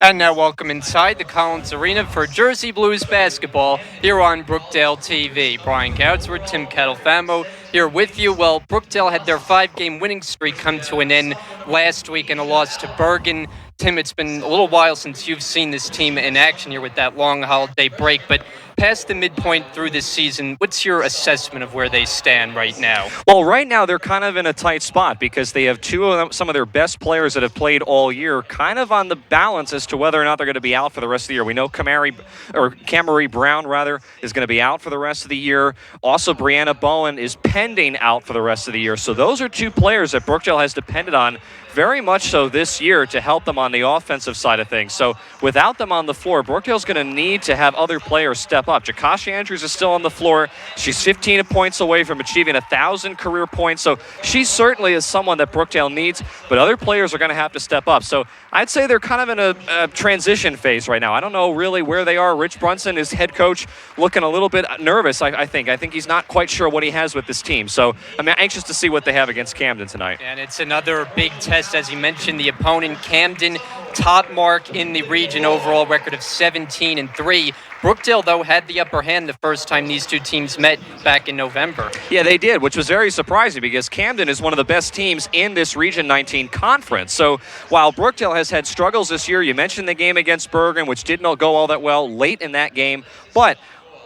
And now welcome inside the Collins Arena for Jersey Blues basketball here on Brookdale TV. Brian Goudsworth, Tim Kettlefamo here with you. Well, Brookdale had their 5-game winning streak come to an end last week in a loss to Bergen. Tim, it's been a little while since you've seen this team in action here with that long holiday break, but past the midpoint through this season, what's your assessment of where they stand right now? Well, right now they're kind of in a tight spot because they have some of their best players that have played all year kind of on the balance as to whether or not they're going to be out for the rest of the year. We know Camry Brown is going to be out for the rest of the year. Also, Brianna Bowen is pending out for the rest of the year. So those are two players that Brookdale has depended on very much so this year to help them on the offensive side of things. So without them on the floor, Brookdale's going to need to have other players step up. Jakashi Andrews is still on the floor. She's 15 points away from achieving 1,000 career points. So she certainly is someone that Brookdale needs, but other players are going to have to step up. So I'd say they're kind of in a transition phase right now. I don't know really where they are. Rich Brunson is head coach, looking a little bit nervous, I think. I think he's not quite sure what he has with this team. So I'm anxious to see what they have against Camden tonight. And it's another big test, as you mentioned, the opponent, Camden, top mark in the region, overall record of 17-3. Brookdale, though, had the upper hand the first time these two teams met back in November. Yeah, they did, which was very surprising because Camden is one of the best teams in this Region 19 conference. So while Brookdale has had struggles this year, you mentioned the game against Bergen, which did not go all that well late in that game, but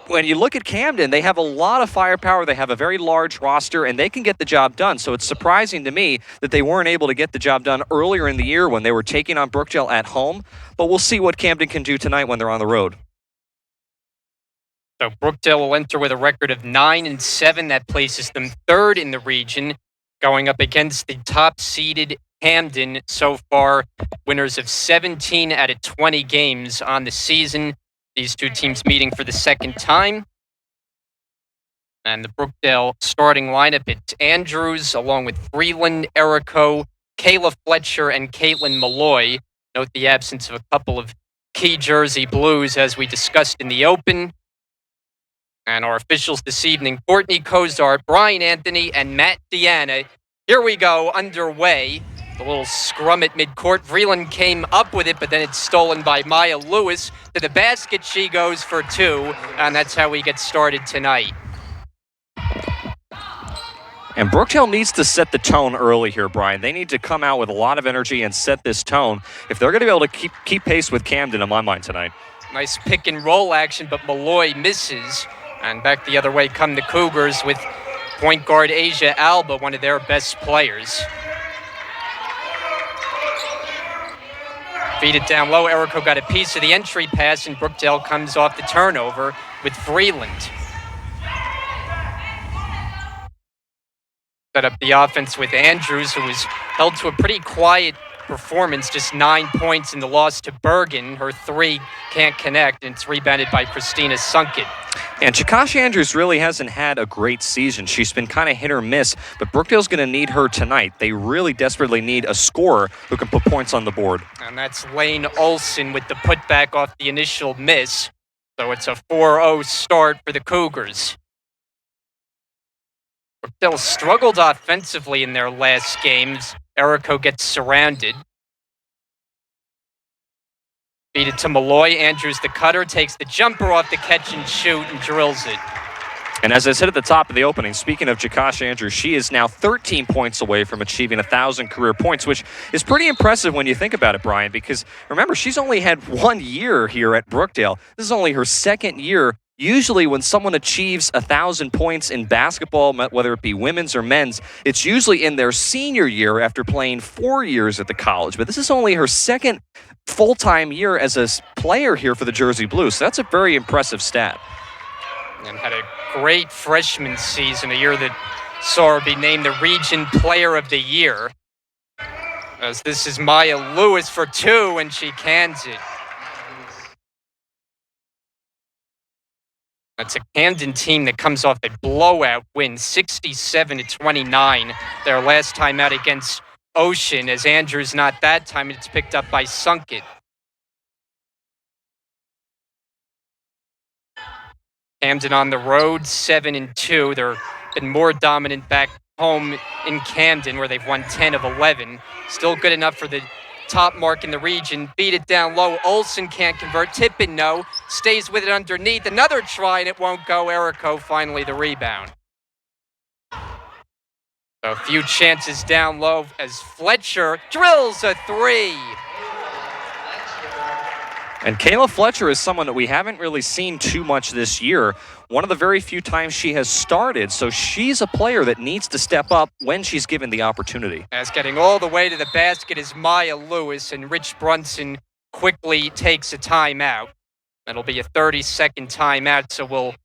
when you look at Camden, they have a lot of firepower. They have a very large roster, and they can get the job done. So it's surprising to me that they weren't able to get the job done earlier in the year when they were taking on Brookdale at home. But we'll see what Camden can do tonight when they're on the road. So Brookdale will enter with a record of 9-7. That places them third in the region, going up against the top-seeded Camden so far. Winners of 17 out of 20 games on the season. These two teams meeting for the second time. And the Brookdale starting lineup, it's Andrews along with Freeland, Erico, Kayla Fletcher, and Caitlin Malloy. Note the absence of a couple of key Jersey Blues as we discussed in the open. And our officials this evening, Courtney Kozart, Brian Anthony, and Matt Deanna. Here we go, underway. The little scrum at midcourt. Freeland came up with it, but then it's stolen by Maya Lewis. To the basket she goes for two, and that's how we get started tonight. And Brookdale needs to set the tone early here, Brian. They need to come out with a lot of energy and set this tone if they're going to be able to keep pace with Camden, in my mind, tonight. Nice pick and roll action, but Malloy misses. And back the other way come the Cougars with point guard Asia Alba, one of their best players. Feed it down low. Erico got a piece of the entry pass, and Brookdale comes off the turnover with Freeland. Set up the offense with Andrews, who was held to a pretty quiet performance, just 9 points in the loss to Bergen. Her three can't connect, and it's rebounded by Christina Sunkett. And Jakashi Andrews really hasn't had a great season. She's been kind of hit or miss, but Brookdale's going to need her tonight. They really desperately need a scorer who can put points on the board. And that's Lane Olson with the putback off the initial miss. So it's a 4-0 start for the Cougars. Brookdale struggled offensively in their last games. Erico gets surrounded. Feed it to Malloy. Andrews, the cutter, takes the jumper off the catch and shoot and drills it. And as I said at the top of the opening, speaking of Jakashi Andrews, she is now 13 points away from achieving 1,000 career points, which is pretty impressive when you think about it, Brian, because remember, she's only had 1 year here at Brookdale. This is only her second year. Usually when someone achieves 1,000 points in basketball, whether it be women's or men's, it's usually in their senior year after playing 4 years at the college. But this is only her second full-time year as a player here for the Jersey Blues. So that's a very impressive stat. And had a great freshman season, a year that saw her be named the Region Player of the Year. As this is Maya Lewis for two, and she cans it. That's a Camden team that comes off a blowout win, 67-29, their last time out against Ocean, as Andrews not that time, it's picked up by Sunkett. Camden on the road, 7-2. They're been more dominant back home in Camden, where they've won 10 of 11. Still good enough for the top mark in the region. Beat it down low. Olsen can't convert. Tippin, no. Stays with it underneath. Another try, and it won't go. Erico finally the rebound. So a few chances down low as Fletcher drills a three. And Kayla Fletcher is someone that we haven't really seen too much this year. One of the very few times she has started, so she's a player that needs to step up when she's given the opportunity. As getting all the way to the basket is Maya Lewis, and Rich Brunson quickly takes a timeout. It'll be a 30-second timeout, so we'll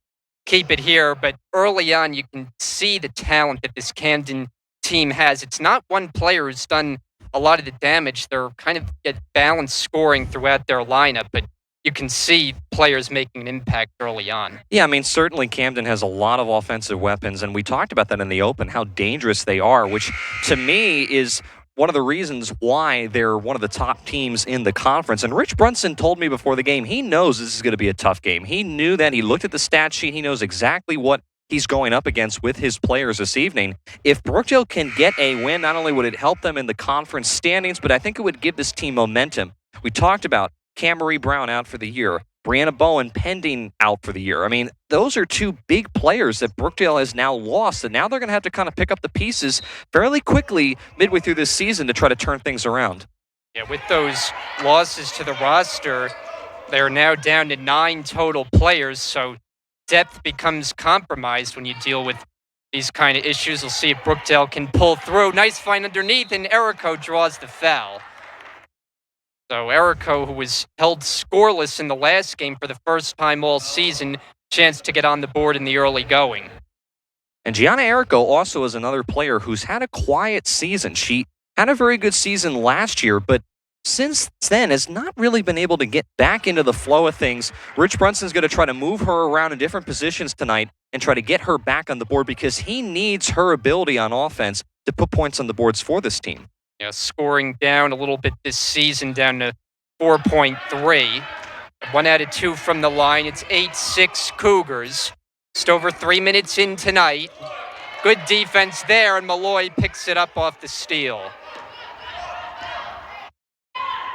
keep it here. But early on, you can see the talent that this Camden team has. It's not one player who's done a lot of the damage. They're kind of at balanced scoring throughout their lineup, but you can see players making an impact early on. Yeah, I mean, certainly Camden has a lot of offensive weapons, and we talked about that in the open, how dangerous they are, which to me is one of the reasons why they're one of the top teams in the conference. And Rich Brunson told me before the game, he knows this is going to be a tough game. He knew that. He looked at the stat sheet. He knows exactly what he's going up against with his players this evening. If Brookdale can get a win, not only would it help them in the conference standings, but I think it would give this team momentum. We talked about Camry Brown out for the year, Brianna Bowen pending out for the year. I mean, those are two big players that Brookdale has now lost, and now they're going to have to kind of pick up the pieces fairly quickly midway through this season to try to turn things around. Yeah, with those losses to the roster, they're now down to 9 total players, so depth becomes compromised when you deal with these kind of issues. We'll see if Brookdale can pull through. Nice find underneath, and Erico draws the foul. So Erico, who was held scoreless in the last game for the first time all season, chance to get on the board in the early going. And Gianna Erico also is another player who's had a quiet season. She had a very good season last year, but since then has not really been able to get back into the flow of things. Rich Brunson's going to try to move her around in different positions tonight and try to get her back on the board because he needs her ability on offense to put points on the boards for this team. Yeah, scoring down a little bit this season, down to 4.3. 1 out of 2 from the line. It's 8-6 Cougars. Just over 3 minutes in tonight. Good defense there, and Malloy picks it up off the steal.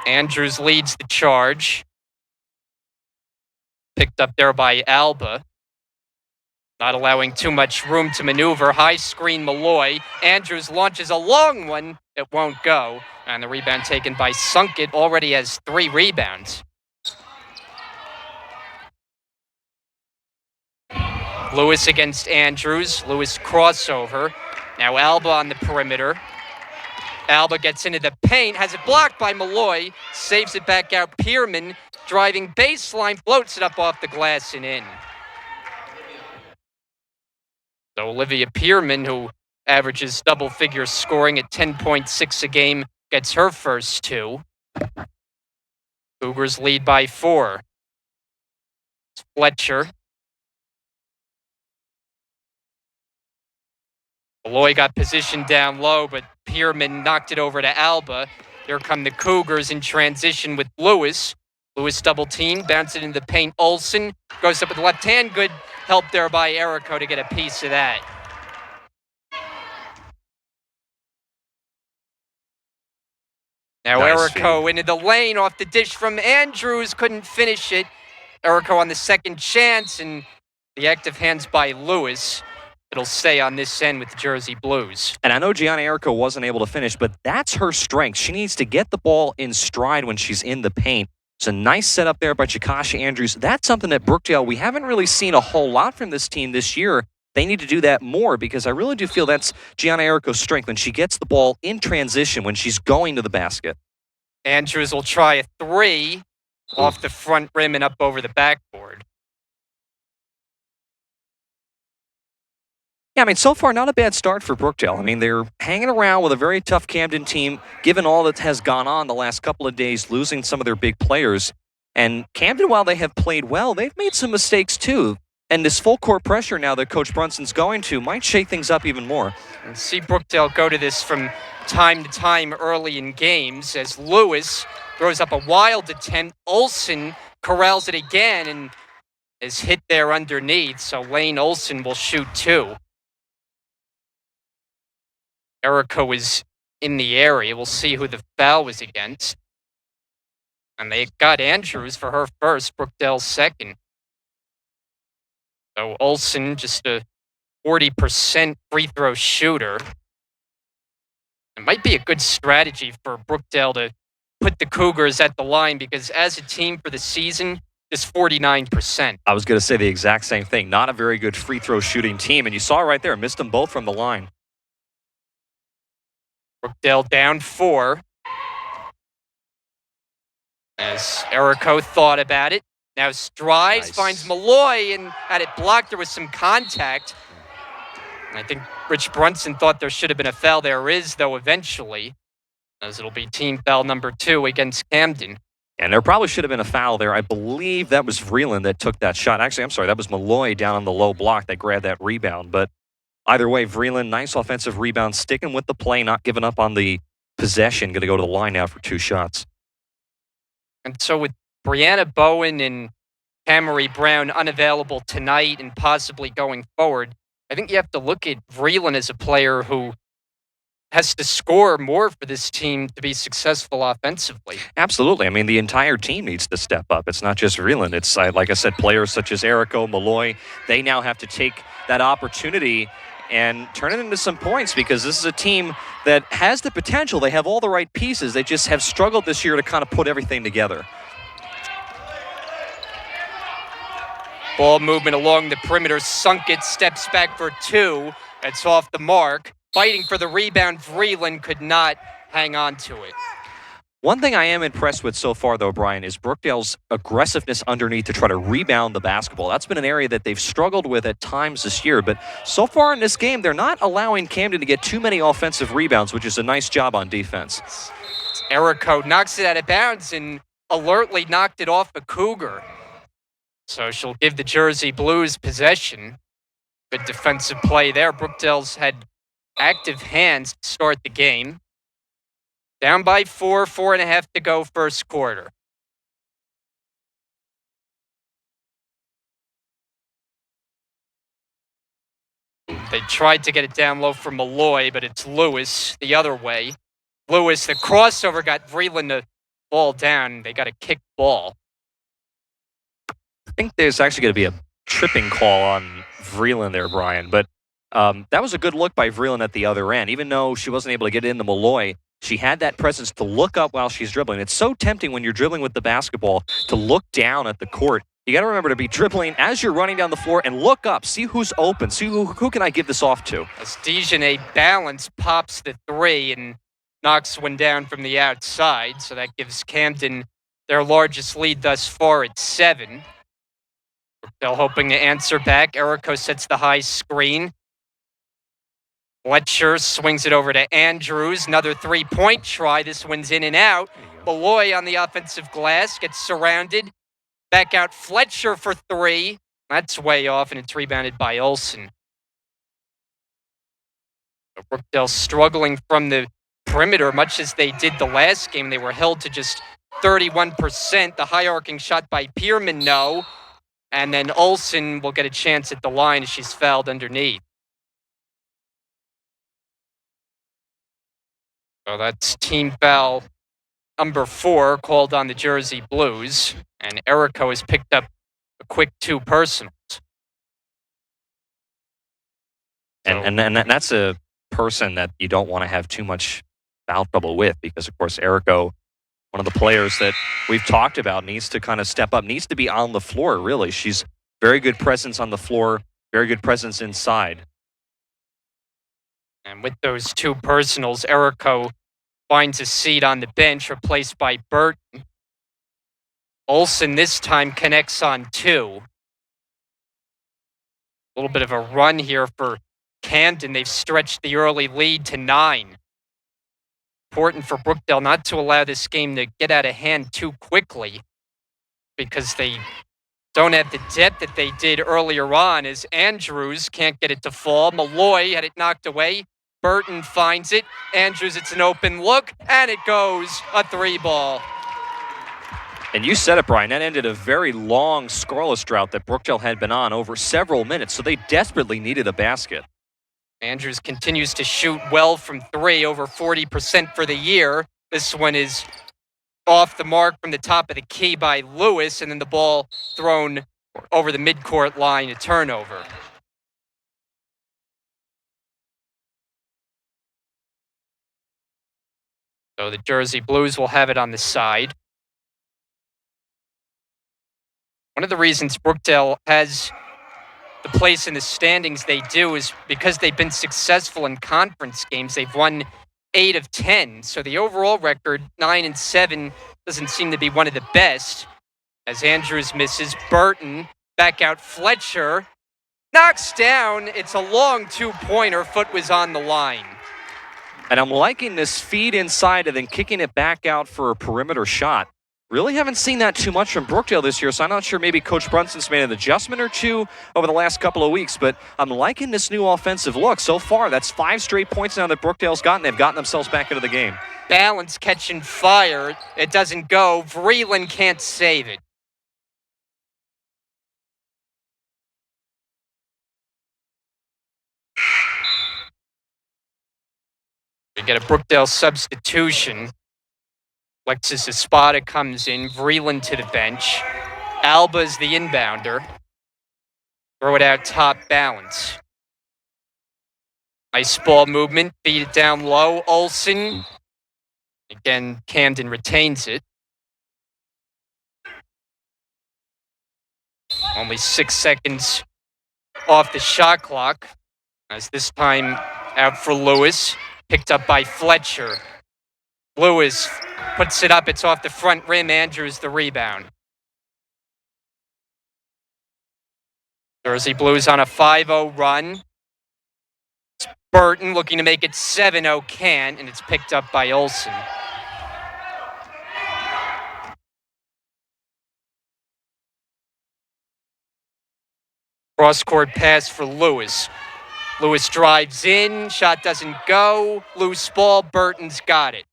Andrews leads the charge. Picked up there by Alba. Not allowing too much room to maneuver. High screen Malloy. Andrews launches a long one. It won't go. And the rebound taken by Sunkett. Already has 3 rebounds. Lewis against Andrews. Lewis crossover. Now Alba on the perimeter. Alba gets into the paint, has it blocked by Malloy, saves it back out. Pierman driving baseline, floats it up off the glass and in. So Olivia Pierman, who averages double-figure scoring at 10.6 a game, gets her first 2. Cougars lead by 4. It's Fletcher. Malloy got positioned down low, but Pierman knocked it over to Alba. Here come the Cougars in transition with Lewis. Lewis double team, bounce it into the paint. Olsen goes up with the left hand. Good help there by Erico to get a piece of that. Now Nice Erico into the lane off the dish from Andrews. Couldn't finish it. Erico on the second chance, and the active hands by Lewis. It'll stay on this end with the Jersey Blues. And I know Gianna Erico wasn't able to finish, but that's her strength. She needs to get the ball in stride when she's in the paint. It's a nice setup there by Chikashi Andrews. That's something that Brookdale, we haven't really seen a whole lot from this team this year. They need to do that more because I really do feel that's Gianna Erico's strength when she gets the ball in transition, when she's going to the basket. Andrews will try a 3 off the front rim and up over the backboard. Yeah, I mean, so far, not a bad start for Brookdale. I mean, they're hanging around with a very tough Camden team, given all that has gone on the last couple of days, losing some of their big players. And Camden, while they have played well, they've made some mistakes too. And this full court pressure now that Coach Brunson's going to might shake things up even more. And see Brookdale go to this from time to time early in games as Lewis throws up a wild attempt. Olsen corrals it again and is hit there underneath, so Lane Olsen will shoot 2. Erico is in the area. We'll see who the foul was against. And they got Andrews for her first, Brookdale second. So Olsen, just a 40% free throw shooter. It might be a good strategy for Brookdale to put the Cougars at the line because as a team for the season, it's 49%. I was going to say the exact same thing. Not a very good free throw shooting team. And you saw right there, missed them both from the line. Brookdale down 4. As Erico thought about it. Now strives, finds Malloy, and had it blocked. There was some contact. And I think Rich Brunson thought there should have been a foul. There is, though, eventually, as it'll be team foul number 2 against Camden. And there probably should have been a foul there. I believe that was Vreeland that took that shot. Actually, I'm sorry, that was Malloy down on the low block that grabbed that rebound. But either way, Vreeland, nice offensive rebound, sticking with the play, not giving up on the possession. Going to go to the line now for 2 shots. And so with Brianna Bowen and Camry Brown unavailable tonight and possibly going forward, I think you have to look at Vreeland as a player who has to score more for this team to be successful offensively. Absolutely. I mean, the entire team needs to step up. It's not just Vreeland. It's, like I said, players such as Erico, Malloy. They now have to take that opportunity and turn it into some points because this is a team that has the potential. They have all the right pieces. They just have struggled this year to kind of put everything together. Ball movement along the perimeter. Sunk it, steps back for 2. It's off the mark. Fighting for the rebound, Vreeland could not hang on to it. One thing I am impressed with so far, though, Brian, is Brookdale's aggressiveness underneath to try to rebound the basketball. That's been an area that they've struggled with at times this year. But so far in this game, they're not allowing Camden to get too many offensive rebounds, which is a nice job on defense. Erico knocks it out of bounds and alertly knocked it off a Cougar. So she'll give the Jersey Blues possession. Good defensive play there. Brookdale's had active hands to start the game. Down by 4, 4.5 to go first quarter. They tried to get it down low for Malloy, but it's Lewis the other way. Lewis, the crossover got Vreeland to fall down. They got a kick ball. I think there's actually going to be a tripping call on Vreeland there, Brian. But that was a good look by Vreeland at the other end. Even though she wasn't able to get into Malloy, she had that presence to look up while she's dribbling. It's so tempting when you're dribbling with the basketball to look down at the court. You got to remember to be dribbling as you're running down the floor and look up, see who's open, see who can I give this off to. As Dijonay balance pops the 3 and knocks one down from the outside, so that gives Camden their largest lead thus far at 7. They're hoping to answer back. Erico sets the high screen. Fletcher swings it over to Andrews. Another 3-point try. This one's in and out. Malloy on the offensive glass gets surrounded. Back out Fletcher for 3. That's way off, and it's rebounded by Olsen. So Brookdale struggling from the perimeter, much as they did the last game. They were held to just 31%. The high arcing shot by Pierman, no. And then Olsen will get a chance at the line as she's fouled underneath. So that's team foul number 4 called on the Jersey Blues. And Erico has picked up a quick 2 personals. And that's a person that you don't want to have too much foul trouble with because, of course, Erico, one of the players that we've talked about, needs to kind of step up, needs to be on the floor, really. She's very good presence on the floor, very good presence inside. And with those 2 personals, Erico finds a seat on the bench, replaced by Burton. Olsen this time connects on 2. A little bit of a run here for Camden. They've stretched the early lead to 9. Important for Brookdale not to allow this game to get out of hand too quickly because they don't have the depth that they did earlier on as Andrews can't get it to fall. Malloy had it knocked away. Burton finds it. Andrews, it's an open look, and it goes a 3-ball. And you said it, Brian. That ended a very long scoreless drought that Brookdale had been on over several minutes, so they desperately needed a basket. Andrews continues to shoot well from three, over 40% for the year. This one is off the mark from the top of the key by Lewis, and then the ball thrown over the midcourt line, a turnover. So the Jersey Blues will have it on the side. One of the reasons Brookdale has the place in the standings they do is because they've been successful in conference games. They've won 8 of 10. So the overall record, 9-7, doesn't seem to be one of the best. As Andrews misses, Burton back out. Fletcher knocks down. It's a long two-pointer. Foot was on the line. And I'm liking this feed inside and then kicking it back out for a perimeter shot. Really haven't seen that too much from Brookdale this year, so I'm not sure maybe Coach Brunson's made an adjustment or two over the last couple of weeks, but I'm liking this new offensive look. So far, that's 5 straight points now that Brookdale's gotten. They've gotten themselves back into the game. Balance catching fire. It doesn't go. Vreeland can't save it. We get a Brookdale substitution. Alexis Espada comes in. Vreeland to the bench. Alba's the inbounder. Throw it out top, Balance. Nice ball movement. Feed it down low. Olsen. Again, Camden retains it. Only 6 seconds off the shot clock. As this time out for Lewis. Picked up by Fletcher. Lewis puts it up. It's off the front rim. Andrews the rebound. Jersey Blues on a 5-0 run. It's Burton looking to make it 7-0. Can't, and it's picked up by Olsen. Cross-court pass for Lewis. Lewis drives in. Shot doesn't go. Loose ball. Burton's got it.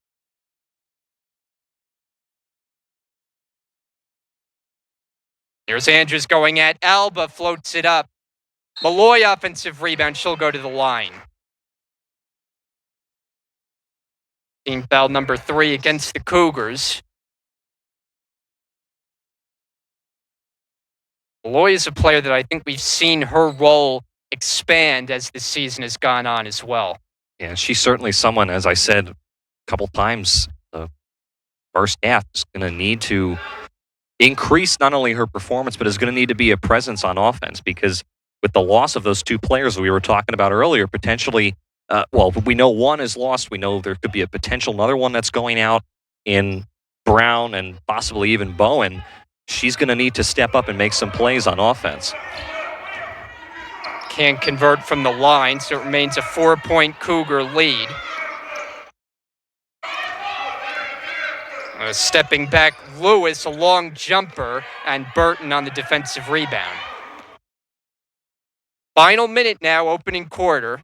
Here's Andrews going at Alba. Floats it up. Malloy offensive rebound. She'll go to the line. Team foul number 3 against the Cougars. Malloy is a player that I think we've seen her role expand as the season has gone on as well. Yeah, she's certainly someone, as I said a couple times, the first half is going to need to increase not only her performance, but is going to need to be a presence on offense, because with the loss of those 2 players we were talking about earlier, potentially, we know one is lost. We know there could be a potential another one that's going out in Brown and possibly even Bowen. She's going to need to step up and make some plays on offense. Can't convert from the line, so it remains a 4-point Cougar lead. Stepping back, Lewis, a long jumper, and Burton on the defensive rebound. Final minute now, opening quarter.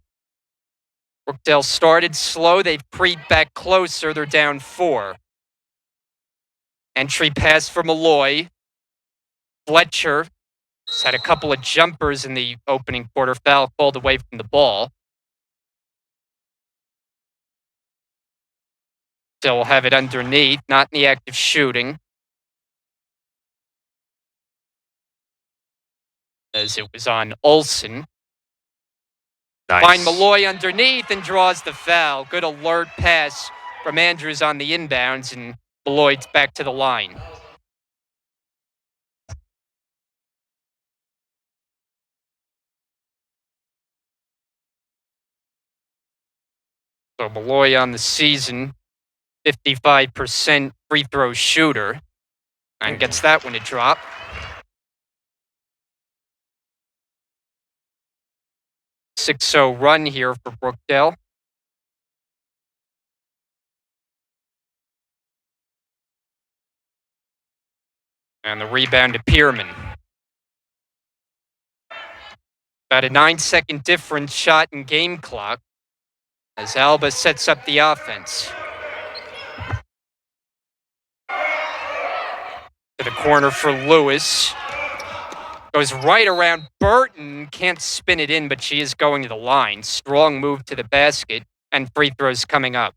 Brookdale started slow. They've creeped back closer. They're down 4. Entry pass for Malloy. Fletcher has had a couple of jumpers in the opening quarter. Foul called away from the ball. Still have it underneath, not in the act of shooting. As it was on Olsen. Nice. Find Malloy underneath and draws the foul. Good alert pass from Andrews on the inbounds, and Malloy's back to the line. So Malloy on the season, 55% free throw shooter, and gets that one to drop. A 6-0 run here for Brookdale. And the rebound to Pierman. About a 9-second difference shot in game clock as Alba sets up the offense. To the corner for Lewis. Goes right around Burton. Can't spin it in, but she is going to the line. Strong move to the basket, and free throws coming up.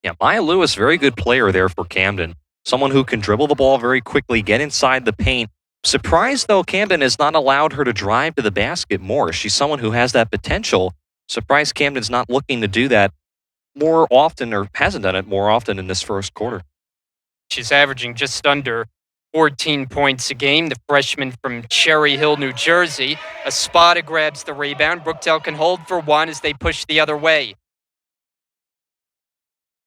Yeah, Maya Lewis, very good player there for Camden. Someone who can dribble the ball very quickly, get inside the paint. Surprised, though, Camden has not allowed her to drive to the basket more. She's someone who has that potential. Surprised Camden's not looking to do that more often, or hasn't done it more often in this first quarter. She's averaging just under 14 points a game. The freshman from Cherry Hill, New Jersey. Espada grabs the rebound. Brookdale can hold for one as they push the other way.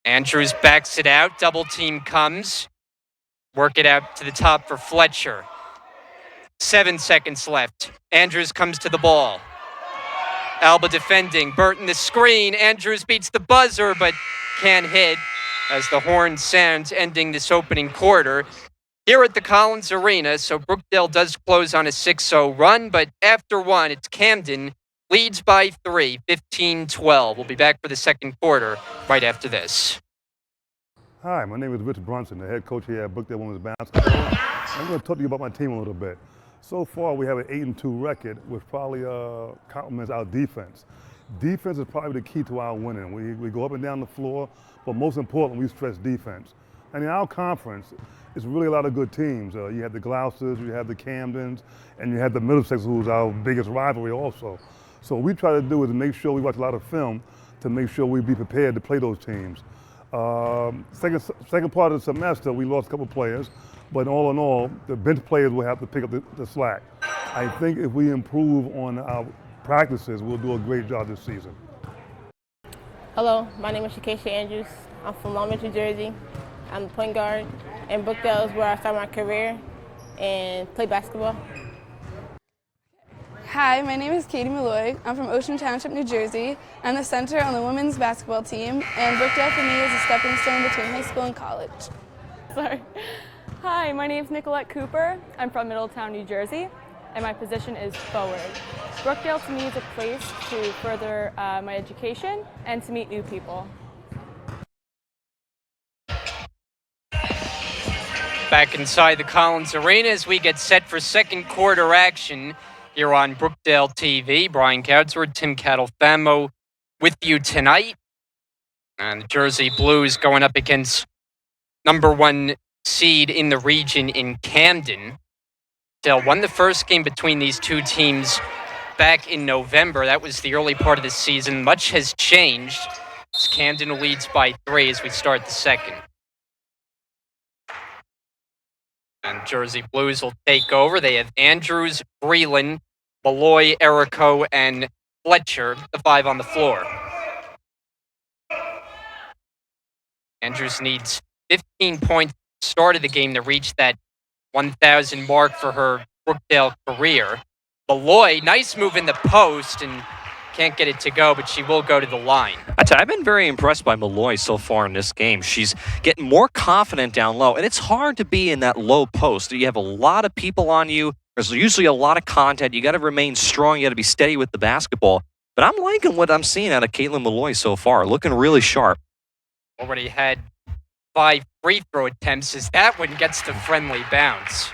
Andrews backs it out. Double team comes. Work it out to the top for Fletcher. 7 seconds left. Andrews comes to the ball. Alba defending. Burton the screen. Andrews beats the buzzer, but can't hit as the horn sounds, ending this opening quarter here at the Collins Arena. So Brookdale does close on a 6-0 run, but after one, it's Camden leads by 3, 15-12. We'll be back for the second quarter right after this. Hi, my name is Rich Brunson, the head coach here at Brookdale Women's Basketball. I'm going to talk to you about my team a little bit. So far, we have an 8-2 record, which probably complements our defense. Defense is probably the key to our winning. We go up and down the floor, but most importantly, we stress defense. And in our conference, it's really a lot of good teams. You have the Gloucesters, you have the Camdens, and you have the Middlesex, who's our biggest rivalry also. So what we try to do is make sure we watch a lot of film to make sure we be prepared to play those teams. Second part of the semester, we lost a couple players, but all in all, the bench players will have to pick up the slack. I think if we improve on our practices, we'll do a great job this season. Hello, my name is Shakesha Andrews. I'm from Long Beach, New Jersey. I'm the point guard, and Brookdale is where I started my career and play basketball. Hi, my name is Katie Malloy. I'm from Ocean Township, New Jersey. I'm the center on the women's basketball team, and Brookdale for me is a stepping stone between high school and college. Sorry. Hi, my name is Nicolette Cooper. I'm from Middletown, New Jersey, and my position is forward. Brookdale to me is a place to further my education and to meet new people. Back inside the Collins Arena as we get set for second quarter action here on Brookdale TV. Brian Coudsworth, Tim Catalfamo with you tonight. And the Jersey Blues going up against number 1 seed in the region in Camden. Dale won the first game between these two teams back in November. That was the early part of the season. Much has changed as Camden leads by 3 as we start the second. And Jersey Blues will take over. They have Andrews, Breland, Malloy, Erico, and Fletcher, the 5 on the floor. Andrews needs 15 points at the start of the game to reach that 1,000 mark for her Brookdale career. Malloy, nice move in the post, and can't get it to go, but she will go to the line. I've been very impressed by Malloy so far in this game. She's getting more confident down low, and it's hard to be in that low post. You have a lot of people on you. There's usually a lot of contact. You got to remain strong. You got to be steady with the basketball. But I'm liking what I'm seeing out of Caitlin Malloy so far, looking really sharp. Already had 5 free throw attempts as that one gets the friendly bounce.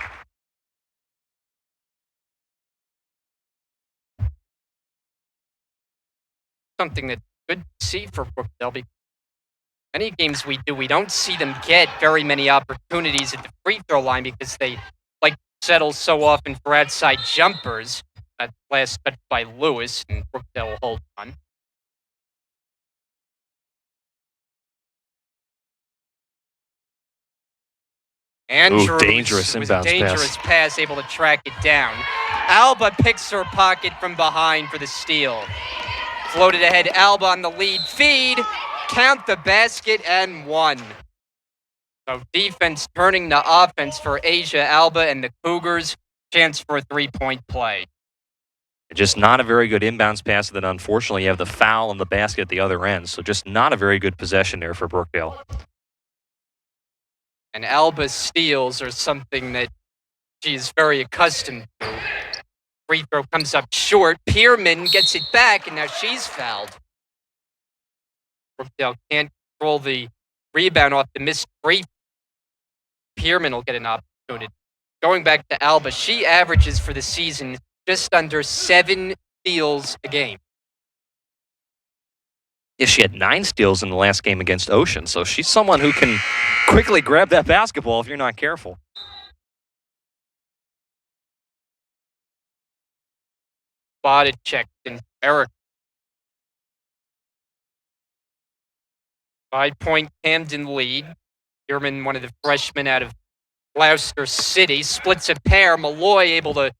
Something that's good to see for Brookdale, because many games we don't see them get very many opportunities at the free throw line because they like to settle so often for outside jumpers. That last touch by Lewis, and Brookdale will hold on. Andrews dangerous was inbounds a dangerous pass, able to track it down. Alba picks her pocket from behind for the steal. Floated ahead, Alba on the lead feed. Count the basket and 1. So defense turning to offense for Asia Alba and the Cougars. Chance for a 3-point play. Just not a very good inbounds pass, and then unfortunately you have the foul on the basket at the other end. So just not a very good possession there for Brookdale. And Alba's steals are something that she is very accustomed to. Free throw comes up short. Pierman gets it back, and now she's fouled. Brookdale can't control the rebound off the missed free. Pierman will get an opportunity. going back to Alba, she averages for the season just under 7 steals a game. Yeah, she had 9 steals in the last game against Ocean, so she's someone who can quickly grab that basketball if you're not careful. Spotted check and Eric. 5-point Camden lead. Bierman, one of the freshmen out of Gloucester City, splits a pair. Malloy able to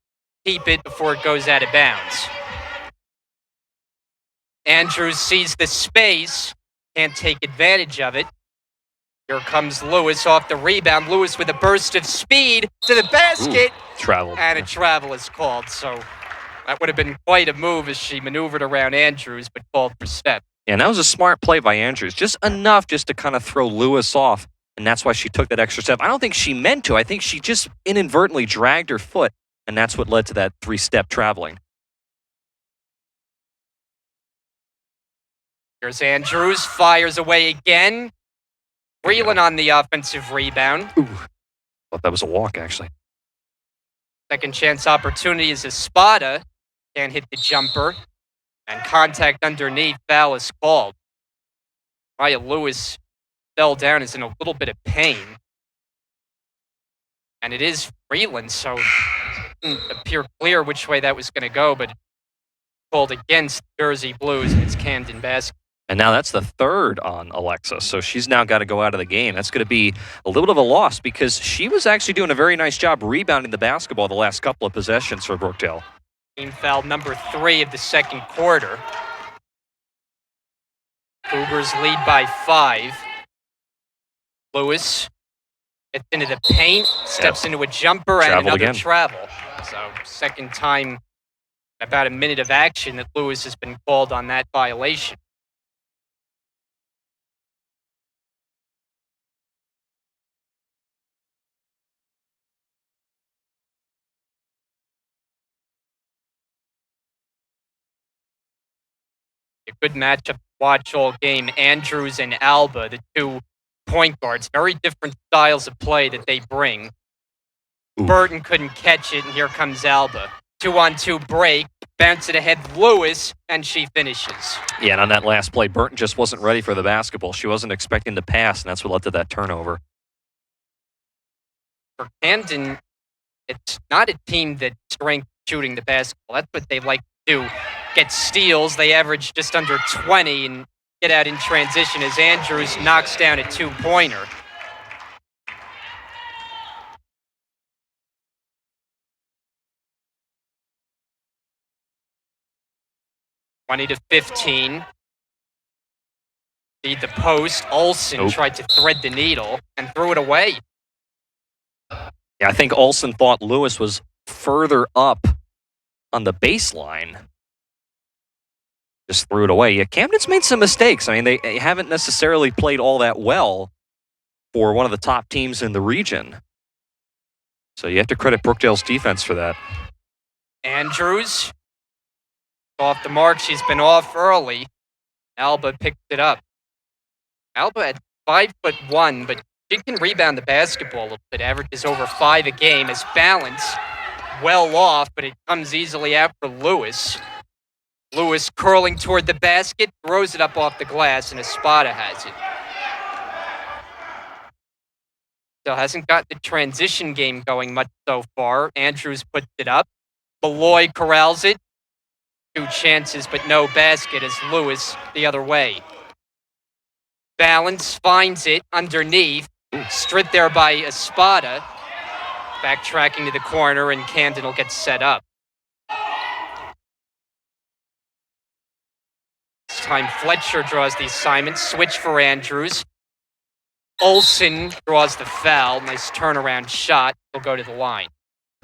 keep it before it goes out of bounds. Andrews sees the space, can't take advantage of it. Here comes Lewis off the rebound. Lewis with a burst of speed to the basket. Travel. And a travel is called. So that would have been quite a move as she maneuvered around Andrews, but called for step. Yeah, and that was a smart play by Andrews. Just enough just to kind of throw Lewis off, and that's why she took that extra step. I don't think she meant to. I think she just inadvertently dragged her foot, and that's what led to that 3-step traveling. Here's Andrews, fires away again. Breland on the offensive rebound. Ooh, thought that was a walk, actually. Second chance opportunity is Espada. Can't hit the jumper. And contact underneath, foul is called. Maya Lewis fell down, is in a little bit of pain. And it is Breland, so it didn't appear clear which way that was going to go, but called against Jersey Blues, and it's Camden basketball. And now that's the third on Alexa, so she's now got to go out of the game. That's going to be a little bit of a loss because she was actually doing a very nice job rebounding the basketball the last couple of possessions for Brookdale. Team foul number 3 of the second quarter. Cougars lead by 5. Lewis gets into the paint, steps into a jumper, and another again. travel. So second time in about a minute of action that Lewis has been called on that violation. A good matchup to watch all game. Andrews and Alba, the two point guards. Very different styles of play that they bring. Ooh. Burton couldn't catch it, and here comes Alba. 2-on-2 break. Bounce it ahead, Lewis, and she finishes. Yeah, and on that last play, Burton just wasn't ready for the basketball. She wasn't expecting to pass, and that's what led to that turnover. For Camden, it's not a team that's strength shooting the basketball. That's what they like to do. Get steals. They average just under 20 and get out in transition as Andrews knocks down a 2-pointer. to 15. Feed the post. Olsen tried to thread the needle and threw it away. Yeah, I think Olsen thought Lewis was further up on the baseline. Just threw it away. Yeah, Camden's made some mistakes. I mean, they haven't necessarily played all that well for one of the top teams in the region. So you have to credit Brookdale's defense for that. Andrews off the mark. She's been off early. Alba picked it up. Alba at 5'1", but she can rebound the basketball a little bit. Averages over 5 a game. As balance well off, but it comes easily out for Lewis. Lewis curling toward the basket, throws it up off the glass, and Espada has it. Still hasn't got the transition game going much so far. Andrews puts it up. Malloy corrals it. 2 chances, but no basket as Lewis the other way. Balance finds it underneath. Stripped there by Espada. Backtracking to the corner, and Camden will get set up. This time Fletcher draws the assignment. Switch for Andrews. Olsen draws the foul. Nice turnaround shot. He'll go to the line.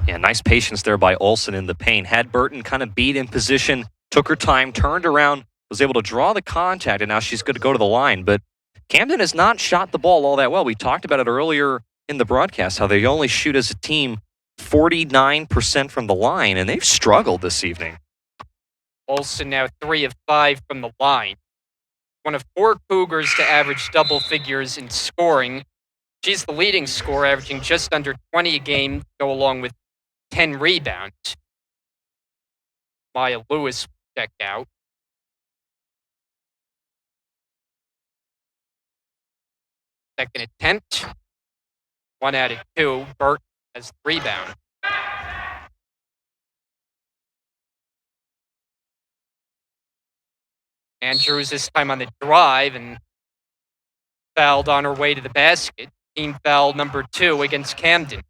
Yeah, nice patience there by Olsen in the paint. Had Burton kind of beat in position, took her time, turned around, was able to draw the contact, and now she's going to go to the line. But Camden has not shot the ball all that well. We talked about it earlier in the broadcast, how they only shoot as a team 49% from the line, and they've struggled this evening. Olsen now 3 of 5 from the line. One of 4 Cougars to average double figures in scoring She's the leading scorer, averaging just under 20 a game, go along with 10 rebounds. Maya Lewis will check out. Second attempt. 1 out of 2. Burt has the rebound. Andrews this time on the drive and fouled on her way to the basket. Team foul number 2 against Camden.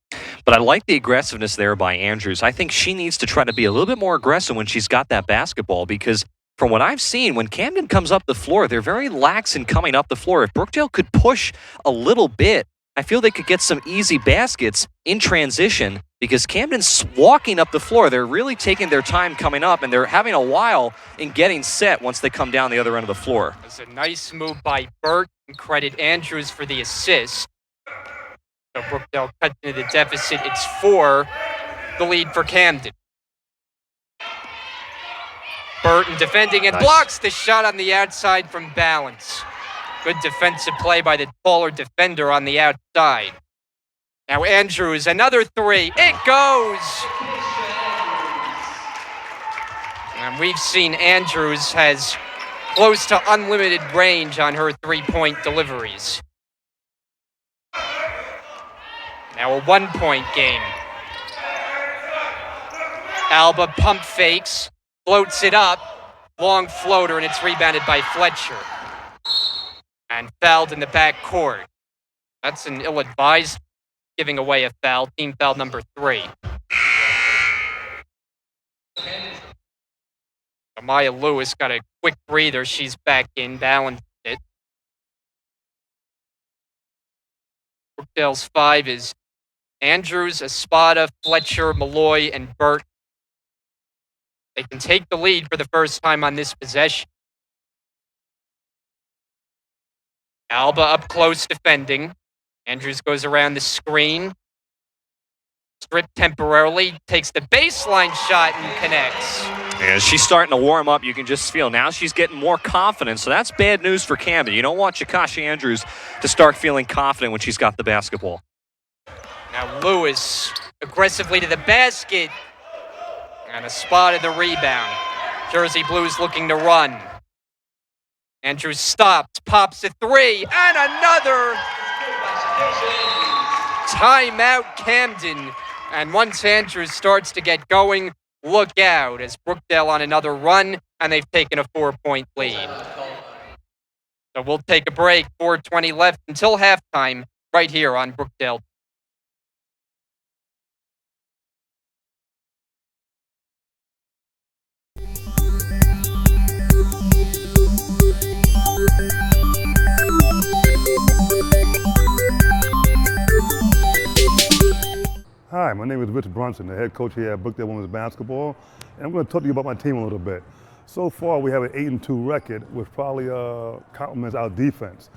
But I like the aggressiveness there by Andrews. I think she needs to try to be a little bit more aggressive when she's got that basketball, because from what I've seen, when Camden comes up the floor, they're very lax in coming up the floor. If Brookdale could push a little bit, I feel they could get some easy baskets in transition, because Camden's walking up the floor. They're really taking their time coming up, and they're having a while in getting set once they come down the other end of the floor. It's a nice move by Burt, and credit Andrews for the assist. So Brookdale cuts into the deficit. It's 4, the lead for Camden. Burton defending and blocks the shot on the outside from balance. Good defensive play by the taller defender on the outside. Now Andrews, another 3. It goes! And we've seen Andrews has close to unlimited range on her 3-point deliveries. Now a 1-point game. Alba pump fakes, floats it up, long floater, and it's rebounded by Fletcher. And fouled in the back court. That's an ill-advised giving away a foul. Team foul number 3. Maya Lewis got a quick breather. She's back in, balanced it. Brookdale's 5 is Andrews, Espada, Fletcher, Malloy, and Burt. They can take the lead for the first time on this possession. Alba up close defending. Andrews goes around the screen. Stripped temporarily. Takes the baseline shot and connects. And she's starting to warm up. You can just feel now she's getting more confident. So that's bad news for Camden. You don't want Chikashi Andrews to start feeling confident when she's got the basketball. Now Lewis aggressively to the basket. And a spot of the rebound. Jersey Blues looking to run. Andrews stops, pops a 3, and another! Timeout Camden. And once Andrews starts to get going, look out as Brookdale on another run, and they've taken a 4-point lead. So we'll take a break, 4:20 left until halftime, right here on Brookdale. Hi, my name is Rich Brunson, the head coach here at Brookdale Women's Basketball, and I'm going to talk to you about my team a little bit. So far, we have an 8-2 record, which probably complements our defense.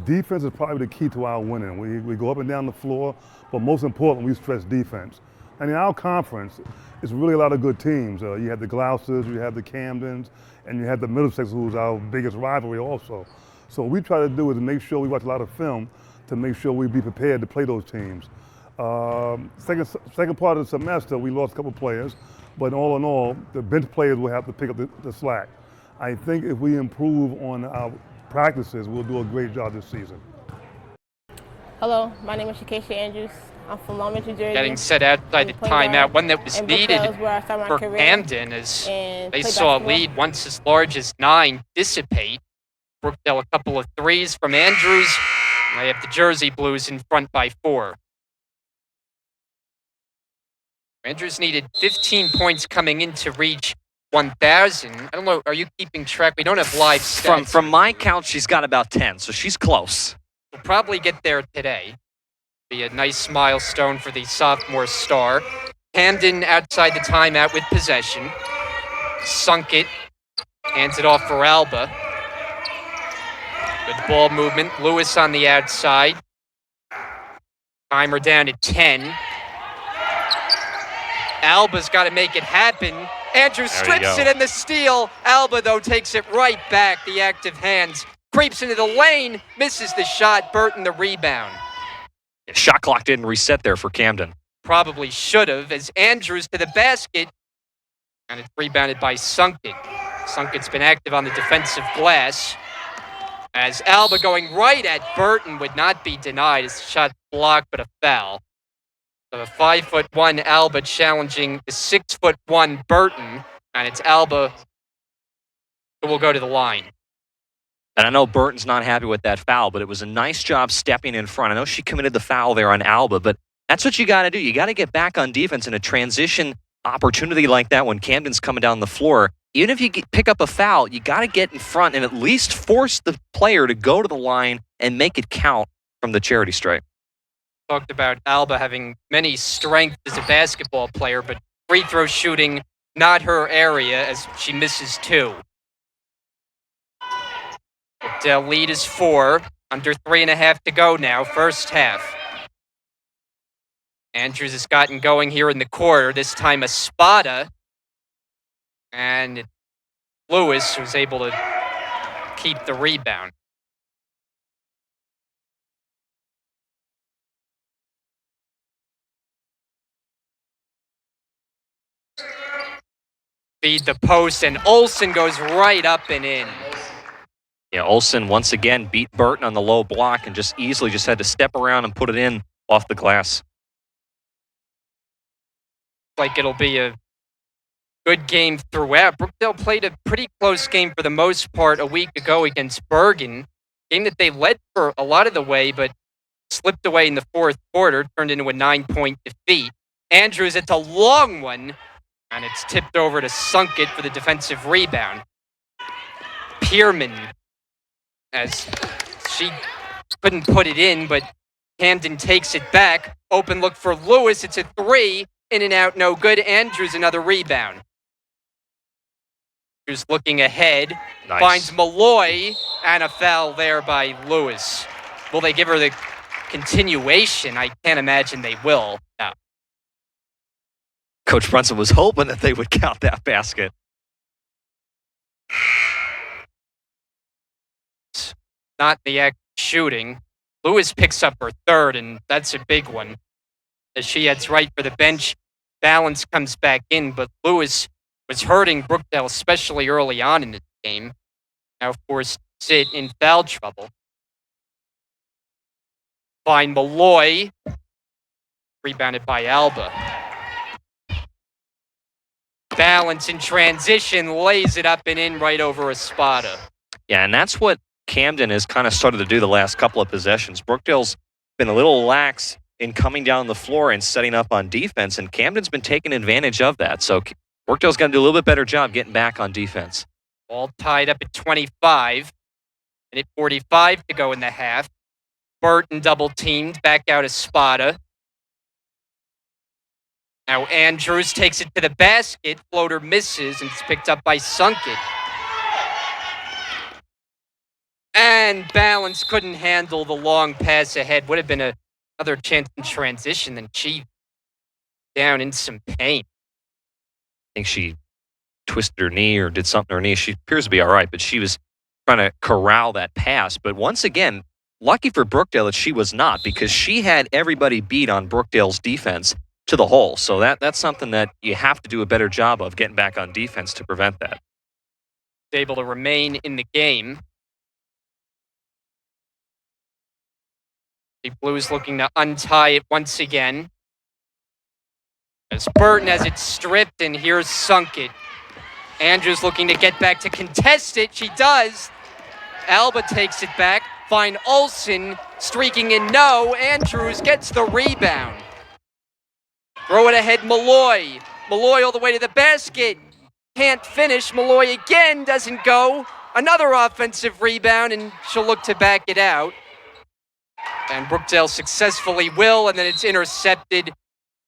Defense is probably the key to our winning. We go up and down the floor, but most important, we stress defense. And in our conference, it's really a lot of good teams. You have the Gloucesters, you have the Camdens, and you have the Middlesex, who's our biggest rivalry also. So what we try to do is make sure we watch a lot of film to make sure we be prepared to play those teams. Second part of the semester, we lost a couple players, but all in all, the bench players will have to pick up the slack. I think if we improve on our practices, we'll do a great job this season. Hello, my name is Kayla Andrews. I'm from Long Beach, New Jersey. Getting set outside the timeout, one that was needed for Camden as they saw a lead once as large as 9 dissipate. Brookdale a couple of 3s from Andrews. And they have the Jersey Blues in front by 4. Andrews needed 15 points coming in to reach 1,000. I don't know, are you keeping track? We don't have live stats. From my count, she's got about 10, so she's close. We'll probably get there today. Be a nice milestone for the sophomore star. Camden outside the timeout with possession. Sunk it. Hands it off for Alba. Good ball movement. Lewis on the outside. Timer down to 10. Alba's got to make it happen. Andrews strips it and the steal. Alba, though, takes it right back. The active hands. Creeps into the lane. Misses the shot. Burton the rebound. Shot clock didn't reset there for Camden. Probably should have, as Andrews to the basket, and it's rebounded by Sunkett. Sunket's been active on the defensive glass, as Alba going right at Burton would not be denied. His shot blocked, but a foul. So the 5'1" Alba challenging the 6'1" Burton, and it's Alba who will go to the line. And I know Burton's not happy with that foul, but it was a nice job stepping in front. I know she committed the foul there on Alba, but that's what you got to do. You got to get back on defense in a transition opportunity like that when Camden's coming down the floor. Even if you pick up a foul, you got to get in front and at least force the player to go to the line and make it count from the charity stripe. Talked about Alba having many strengths as a basketball player, but free throw shooting, not her area, as she misses 2. The lead is 4, under 3.5 to go now, first half. Andrews has gotten going here in the quarter, this time Espada. And Lewis was able to keep the rebound. Feed the post, and Olsen goes right up and in. Yeah, Olsen once again beat Burton on the low block and just easily just had to step around and put it in off the glass. Like it'll be a good game throughout. Brookdale played a pretty close game for the most part a week ago against Bergen. Game that they led for a lot of the way, but slipped away in the fourth quarter, turned into a 9-point defeat. Andrews, it's a long one, and it's tipped over to Sunkett for the defensive rebound. Pierman, as she couldn't put it in, but Camden takes it back. Open look for Lewis. It's a 3. In and out, no good. Andrews, another rebound. Andrews looking ahead. Nice. Finds Malloy, and a foul there by Lewis. Will they give her the continuation? I can't imagine they will. No. Coach Brunson was hoping that they would count that basket. Not the act of shooting. Lewis picks up her 3rd, and that's a big one. As she heads right for the bench, Balance comes back in, but Lewis was hurting Brookdale, especially early on in the game. Now forced to sit in foul trouble. Find Malloy. Rebounded by Alba. Balance in transition, lays it up and in right over Espada. Yeah, and that's what Camden has kind of started to do the last couple of possessions. Brookdale's been a little lax in coming down the floor and setting up on defense, and Camden's been taking advantage of that. So Brookdale's got to do a little bit better job getting back on defense. All tied up at 25. And at 45 to go in the half. Burton double-teamed, back out Espada. Now Andrews takes it to the basket. Floater misses, and it's picked up by Sunkett. And Balance couldn't handle the long pass ahead. Would have been another chance in transition, then she down in some pain. I think she twisted her knee or did something to her knee. She appears to be all right, but she was trying to corral that pass. But once again, lucky for Brookdale that she was not, because she had everybody beat on Brookdale's defense to the hole. So that's something that you have to do a better job of, getting back on defense to prevent that. Able to remain in the game. The Blues looking to untie it once again. As Burton has it stripped, and here's Sunkett. Andrews looking to get back to contest it. She does. Alba takes it back. Find Olsen streaking in. No. Andrews gets the rebound. Throw it ahead, Malloy. Malloy all the way to the basket. Can't finish. Malloy again doesn't go. Another offensive rebound, and she'll look to back it out. And Brookdale successfully will, and then it's intercepted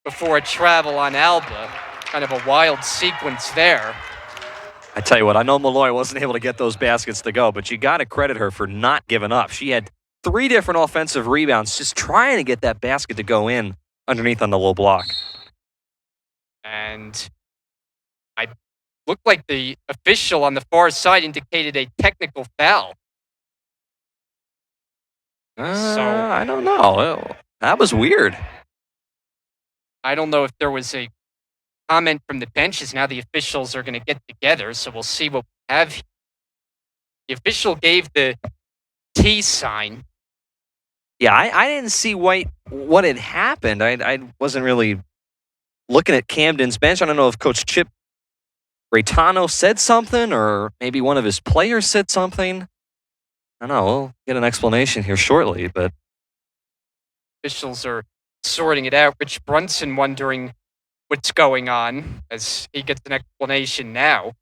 before a travel on Alba. Kind of a wild sequence there. I tell you what, I know Malloy wasn't able to get those baskets to go, but you got to credit her for not giving up. She had 3 different offensive rebounds, just trying to get that basket to go in underneath on the low block. And I looked like the official on the far side indicated a technical foul. I don't know. That was weird. I don't know if there was a comment from the benches. Now the officials are going to get together, so we'll see what we have here. The official gave the T sign. Yeah, I didn't see what had happened. I wasn't really looking at Camden's bench. I don't know if Coach Chip Raytano said something or maybe one of his players said something. I don't know. We'll get an explanation here shortly, but Officials are sorting it out. Rich Brunson wondering what's going on as he gets an explanation now.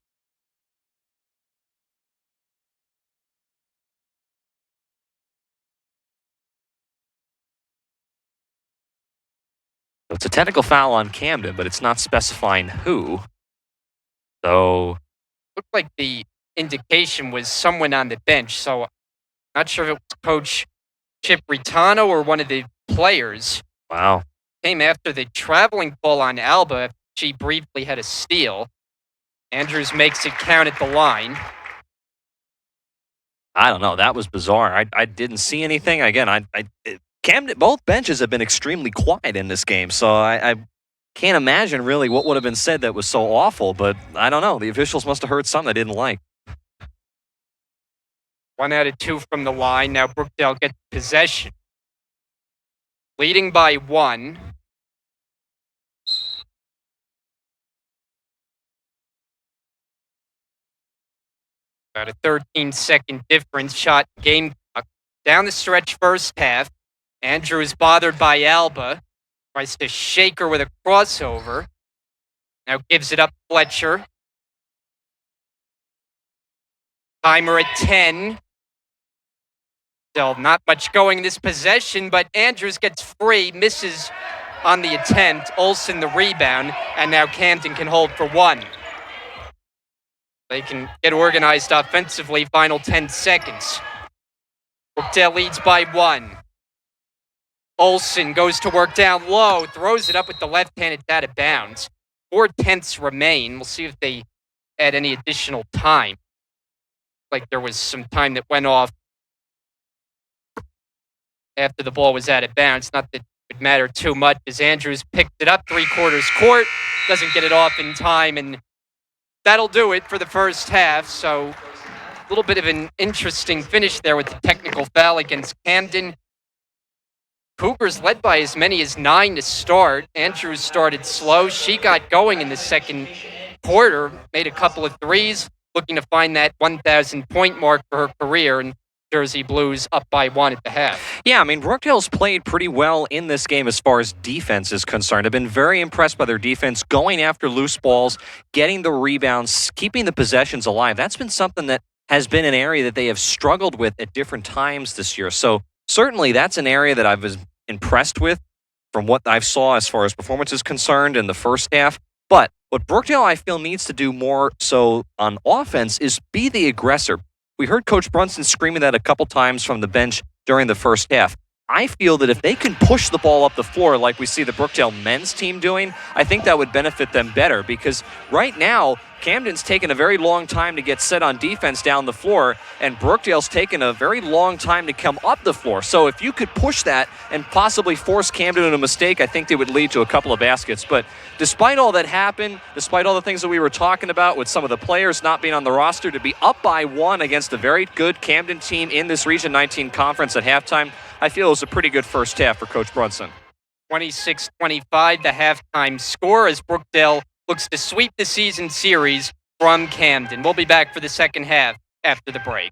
it's a technical foul on Camden, but it's not specifying who. So Looked like the indication was someone on the bench, so not sure if it was Coach Chip Raytano or one of the players. wow. Came after the traveling ball on Alba. She briefly had a steal. Andrews makes it count at the line. I don't know. That was bizarre. I didn't see anything. Again, Camden, both benches have been extremely quiet in this game, so I can't imagine really what would have been said that was so awful, but I don't know. The officials must have heard something they didn't like. 1 out of 2 from the line. Now Brookdale gets possession. Leading by 1. About a 13-second difference. Shot game clock. Down the stretch first half. Andrews bothered by Alba. Tries to shake her with a crossover. Now gives it up Fletcher. Timer at 10. Still not much going in this possession, but Andrews gets free, misses on the attempt. Olsen the rebound, and now Camden can hold for 1. They can get organized offensively. Final 10 seconds. Brookdale leads by 1. Olsen goes to work down low, throws it up with the left hand. It's out of bounds. 4/10 remain. We'll see if they add any additional time. Like there was some time that went off after the ball was out of bounds. Not that it would matter too much as Andrews picked it up 3/4 court, doesn't get it off in time, and that'll do it for the first half. So a little bit of an interesting finish there with the technical foul against Camden. Cougars led by as many as 9 to start. Andrews started slow. She got going in the second quarter, made a couple of threes, looking to find that 1,000-point mark for her career. And Jersey Blues up by 1 at the half. Yeah, I mean, Brookdale's played pretty well in this game as far as defense is concerned. I've been very impressed by their defense, going after loose balls, getting the rebounds, keeping the possessions alive. That's been something that has been an area that they have struggled with at different times this year. So certainly that's an area that I was impressed with from what I saw as far as performance is concerned in the first half. But what Brookdale, I feel, needs to do more so on offense is be the aggressor. We heard Coach Brunson screaming that a couple times from the bench during the first half. I feel that if they can push the ball up the floor like we see the Brookdale men's team doing, I think that would benefit them better because right now, Camden's taken a very long time to get set on defense down the floor, and Brookdale's taken a very long time to come up the floor. So if you could push that and possibly force Camden into a mistake, I think they would lead to a couple of baskets. But despite all that happened, despite all the things that we were talking about with some of the players not being on the roster, to be up by 1 against a very good Camden team in this Region 19 conference at halftime, I feel it was a pretty good first half for Coach Brunson. 26-25, the halftime score as Brookdale looks to sweep the season series from Camden. We'll be back for the second half after the break.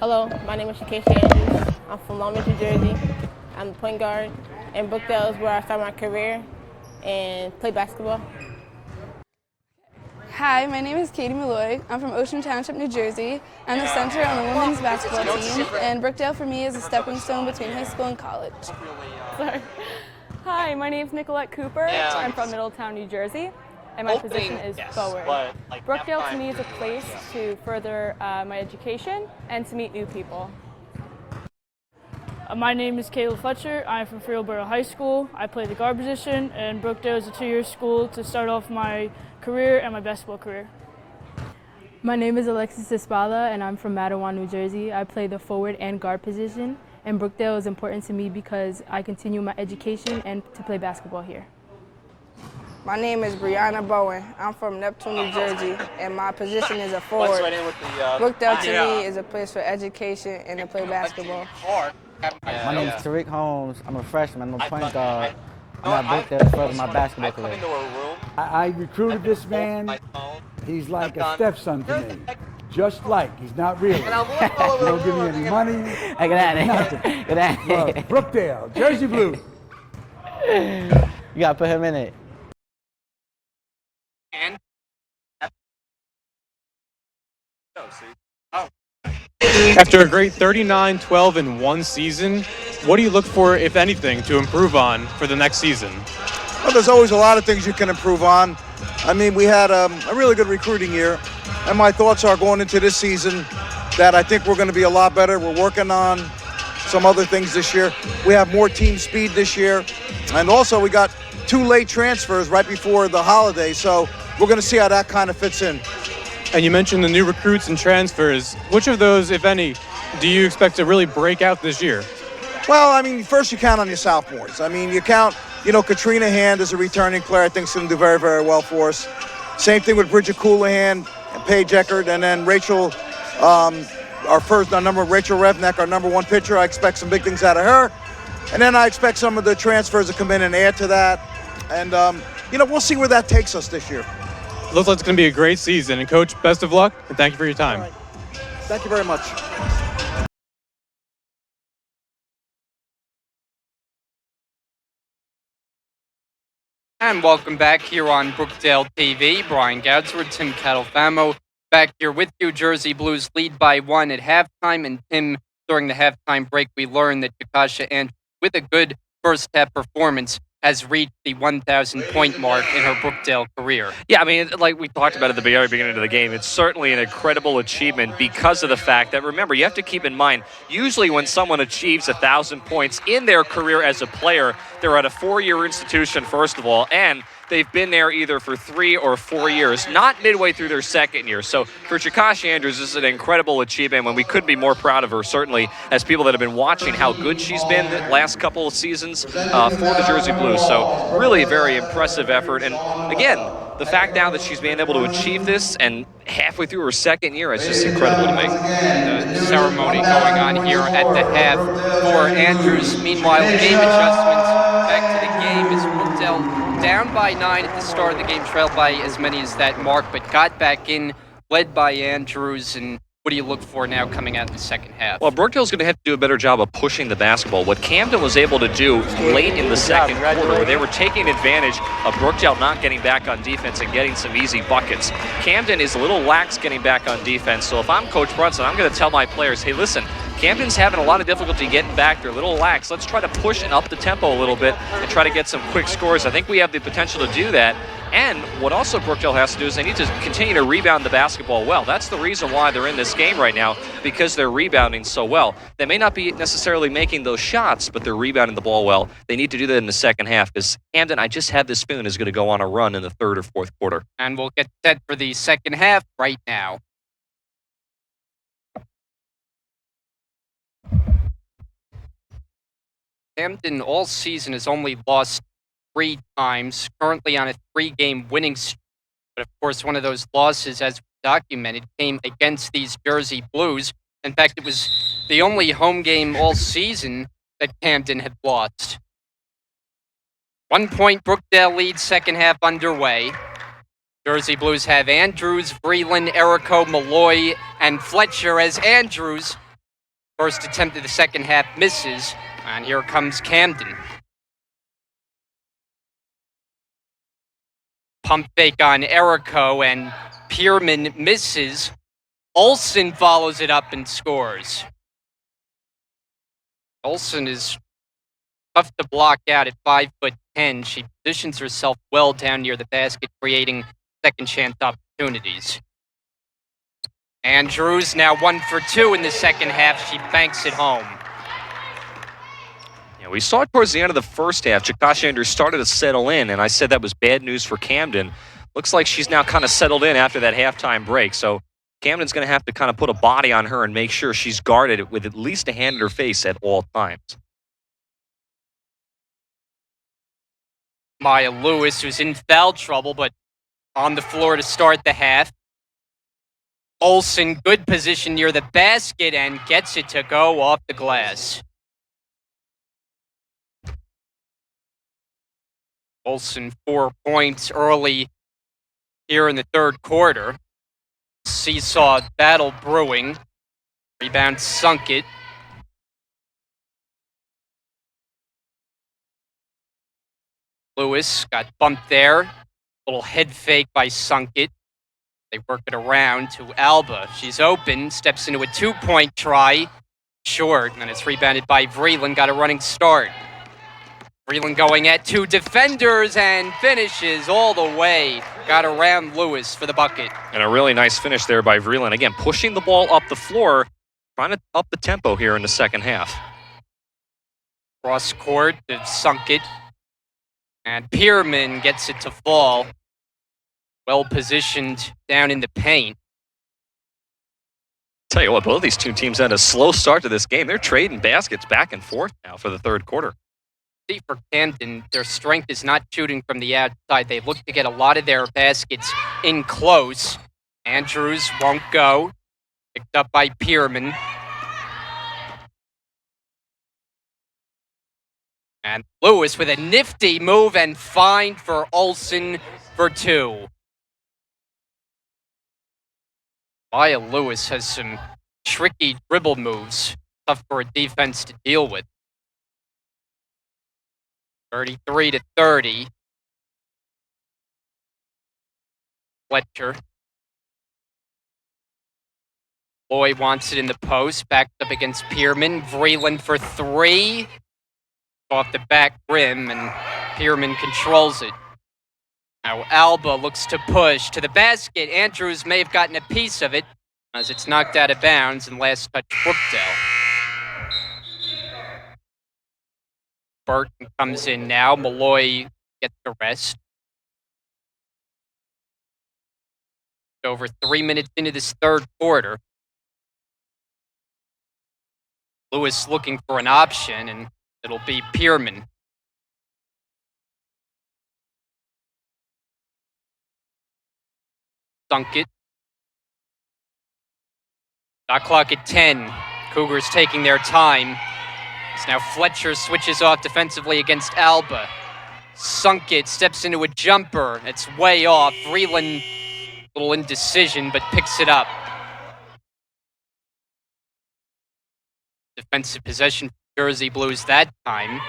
Hello, my name is Kayla Andrews. I'm from Malloy, New Jersey. I'm the point guard, and Brookdale is where I started my career and play basketball. Hi, my name is Malloy. I'm from Ocean Township, New Jersey. I'm the center on the women's basketball team, and Brookdale for me is a stepping stone between high school and college. Sorry. Hi, my name is Nicolette Cooper. I'm from Middletown, New Jersey, and my position is forward. Brookdale to me is a place to further my education and to meet new people. My name is Kayla Fletcher. I'm from Freelborough High School. I play the guard position, and Brookdale is a 2-year school to start off my career and my basketball career. My name is Alexis Espada, and I'm from Mattawan, New Jersey. I play the forward and guard position, and Brookdale is important to me because I continue my education and to play basketball here. My name is Brianna Bowen. I'm from Neptune, New Jersey, and my position is a forward. Brookdale to me is a place for education and to play basketball. My name is Tariq Holmes. I'm a freshman. I'm a point guard. I'm at Brookdale to further my basketball career. I recruited this man. He's like a stepson to me. Just like, he's not really. He don't give me any money. Hey, get out of here. Get out of here. Look, Brookdale, Jersey Blue. You gotta put him in it. After a great 39-12-1 season, what do you look for, if anything, to improve on for the next season? Well, there's always a lot of things you can improve on. I mean, we had a really good recruiting year, and my thoughts are going into this season that I think we're going to be a lot better. We're working on some other things this year. We have more team speed this year, and also we got 2 late transfers right before the holiday, so we're going to see how that kind of fits in. And you mentioned the new recruits and transfers. Which of those, if any, do you expect to really break out this year? Well, I mean, first you count on your sophomores. I mean, you count, Katrina Hand is a returning player. I think is going to do very, very well for us. Same thing with Bridget Coulahan and Paige Eckert, and then Rachel, Rachel Revnek, our number 1 pitcher. I expect some big things out of her. And then I expect some of the transfers to come in and add to that. And, we'll see where that takes us this year. Looks like it's going to be a great season. And, Coach, best of luck, and thank you for your time. All right. Thank you very much. And welcome back here on Brookdale TV. Brian Goudsworth, Tim Catalfamo back here with you. Jersey Blues lead by 1 at halftime. And Tim, during the halftime break, we learned that Jakasha Andrews, with a good first half performance, has reached the 1,000-point mark in her Brookdale career. Yeah, I mean, like we talked about at the very beginning of the game, it's certainly an incredible achievement because of the fact that, remember, you have to keep in mind, usually when someone achieves 1,000 points in their career as a player, they're at a 4-year institution, first of all, and they've been there either for 3 or 4 years, not midway through their second year. So for Jakasha Andrews, this is an incredible achievement, and we couldn't be more proud of her, certainly, as people that have been watching how good she's been the last couple of seasons for the Jersey Blues. So really a very impressive effort. And again, the fact now that she's been able to achieve this and halfway through her second year is just incredible to me. The ceremony going on here at the half for Andrews. Meanwhile, game adjustments back to the game as Brookdale down by 9 at the start of the game, trailed by as many as that mark, but got back in, led by Andrews. And what do you look for now coming out in the second half? Well, Brookdale's going to have to do a better job of pushing the basketball. What Camden was able to do late in the second quarter, where they were taking advantage of Brookdale not getting back on defense and getting some easy buckets. Camden is a little lax getting back on defense, so if I'm Coach Brunson, I'm going to tell my players, hey, listen, Camden's having a lot of difficulty getting back. They're a little lax. Let's try to push and up the tempo a little bit and try to get some quick scores. I think we have the potential to do that. And what also Brookdale has to do is they need to continue to rebound the basketball well. That's the reason why they're in this game right now, because they're rebounding so well. They may not be necessarily making those shots, but they're rebounding the ball well. They need to do that in the second half, because Camden, I just have this feeling, is going to go on a run in the third or fourth quarter. And we'll get set for the second half right now. Camden all season has only lost 3 times, currently on a 3-game winning streak. But of course, one of those losses, as documented, came against these Jersey Blues. In fact, it was the only home game all season that Camden had lost. 1 point Brookdale lead, second half underway. Jersey Blues have Andrews, Vreeland, Erico, Malloy, and Fletcher as Andrews. First attempt of the second half misses. And here comes Camden. Pump fake on Erico, and Pierman misses. Olsen follows it up and scores. Olsen is tough to block out at 5'10". She positions herself well down near the basket, creating second chance opportunities. Andrews now 1 for 2 in the second half. She banks it home. We saw it towards the end of the first half. Jakasha Andrews started to settle in, and I said that was bad news for Camden. Looks like she's now kind of settled in after that halftime break. So Camden's going to have to kind of put a body on her and make sure she's guarded with at least a hand in her face at all times. Maya Lewis, who's in foul trouble, but on the floor to start the half. Olsen, good position near the basket and gets it to go off the glass. Olsen 4 points early here in the third quarter. Seesaw battle brewing. Rebound sunk it. Lewis got bumped there. Little head fake by Sunkit. They work it around to Alba. She's open, steps into a 2-point try. Short, and it's rebounded by Vreeland. Got a running start. Vreeland going at 2 defenders and finishes all the way. Got around Lewis for the bucket. And a really nice finish there by Vreeland. Again, pushing the ball up the floor, trying to up the tempo here in the second half. Cross court to Sunkit. And Pierman gets it to fall. Well positioned down in the paint. Tell you what, both these two teams had a slow start to this game. They're trading baskets back and forth now for the third quarter. See, for Camden, their strength is not shooting from the outside. They look to get a lot of their baskets in close. Andrews won't go. Picked up by Pierman. And Lewis with a nifty move and find for Olsen for 2. Maya Lewis has some tricky dribble moves. Tough for a defense to deal with. 33-30. Fletcher. Malloy wants it in the post. Backed up against Pierman. Vreeland for 3. Off the back rim, and Pierman controls it. Now Alba looks to push to the basket. Andrews may have gotten a piece of it as it's knocked out of bounds, and last touch Brookdale. Burton comes in now. Malloy gets the rest. Over 3 minutes into this third quarter. Lewis looking for an option, and it'll be Pierman. Sunk it. Shot clock at 10. Cougars taking their time. So now Fletcher switches off defensively against Alba. Sunk it, steps into a jumper. It's way off. Vreeland, a little indecision, but picks it up. Defensive possession for Jersey Blues that time.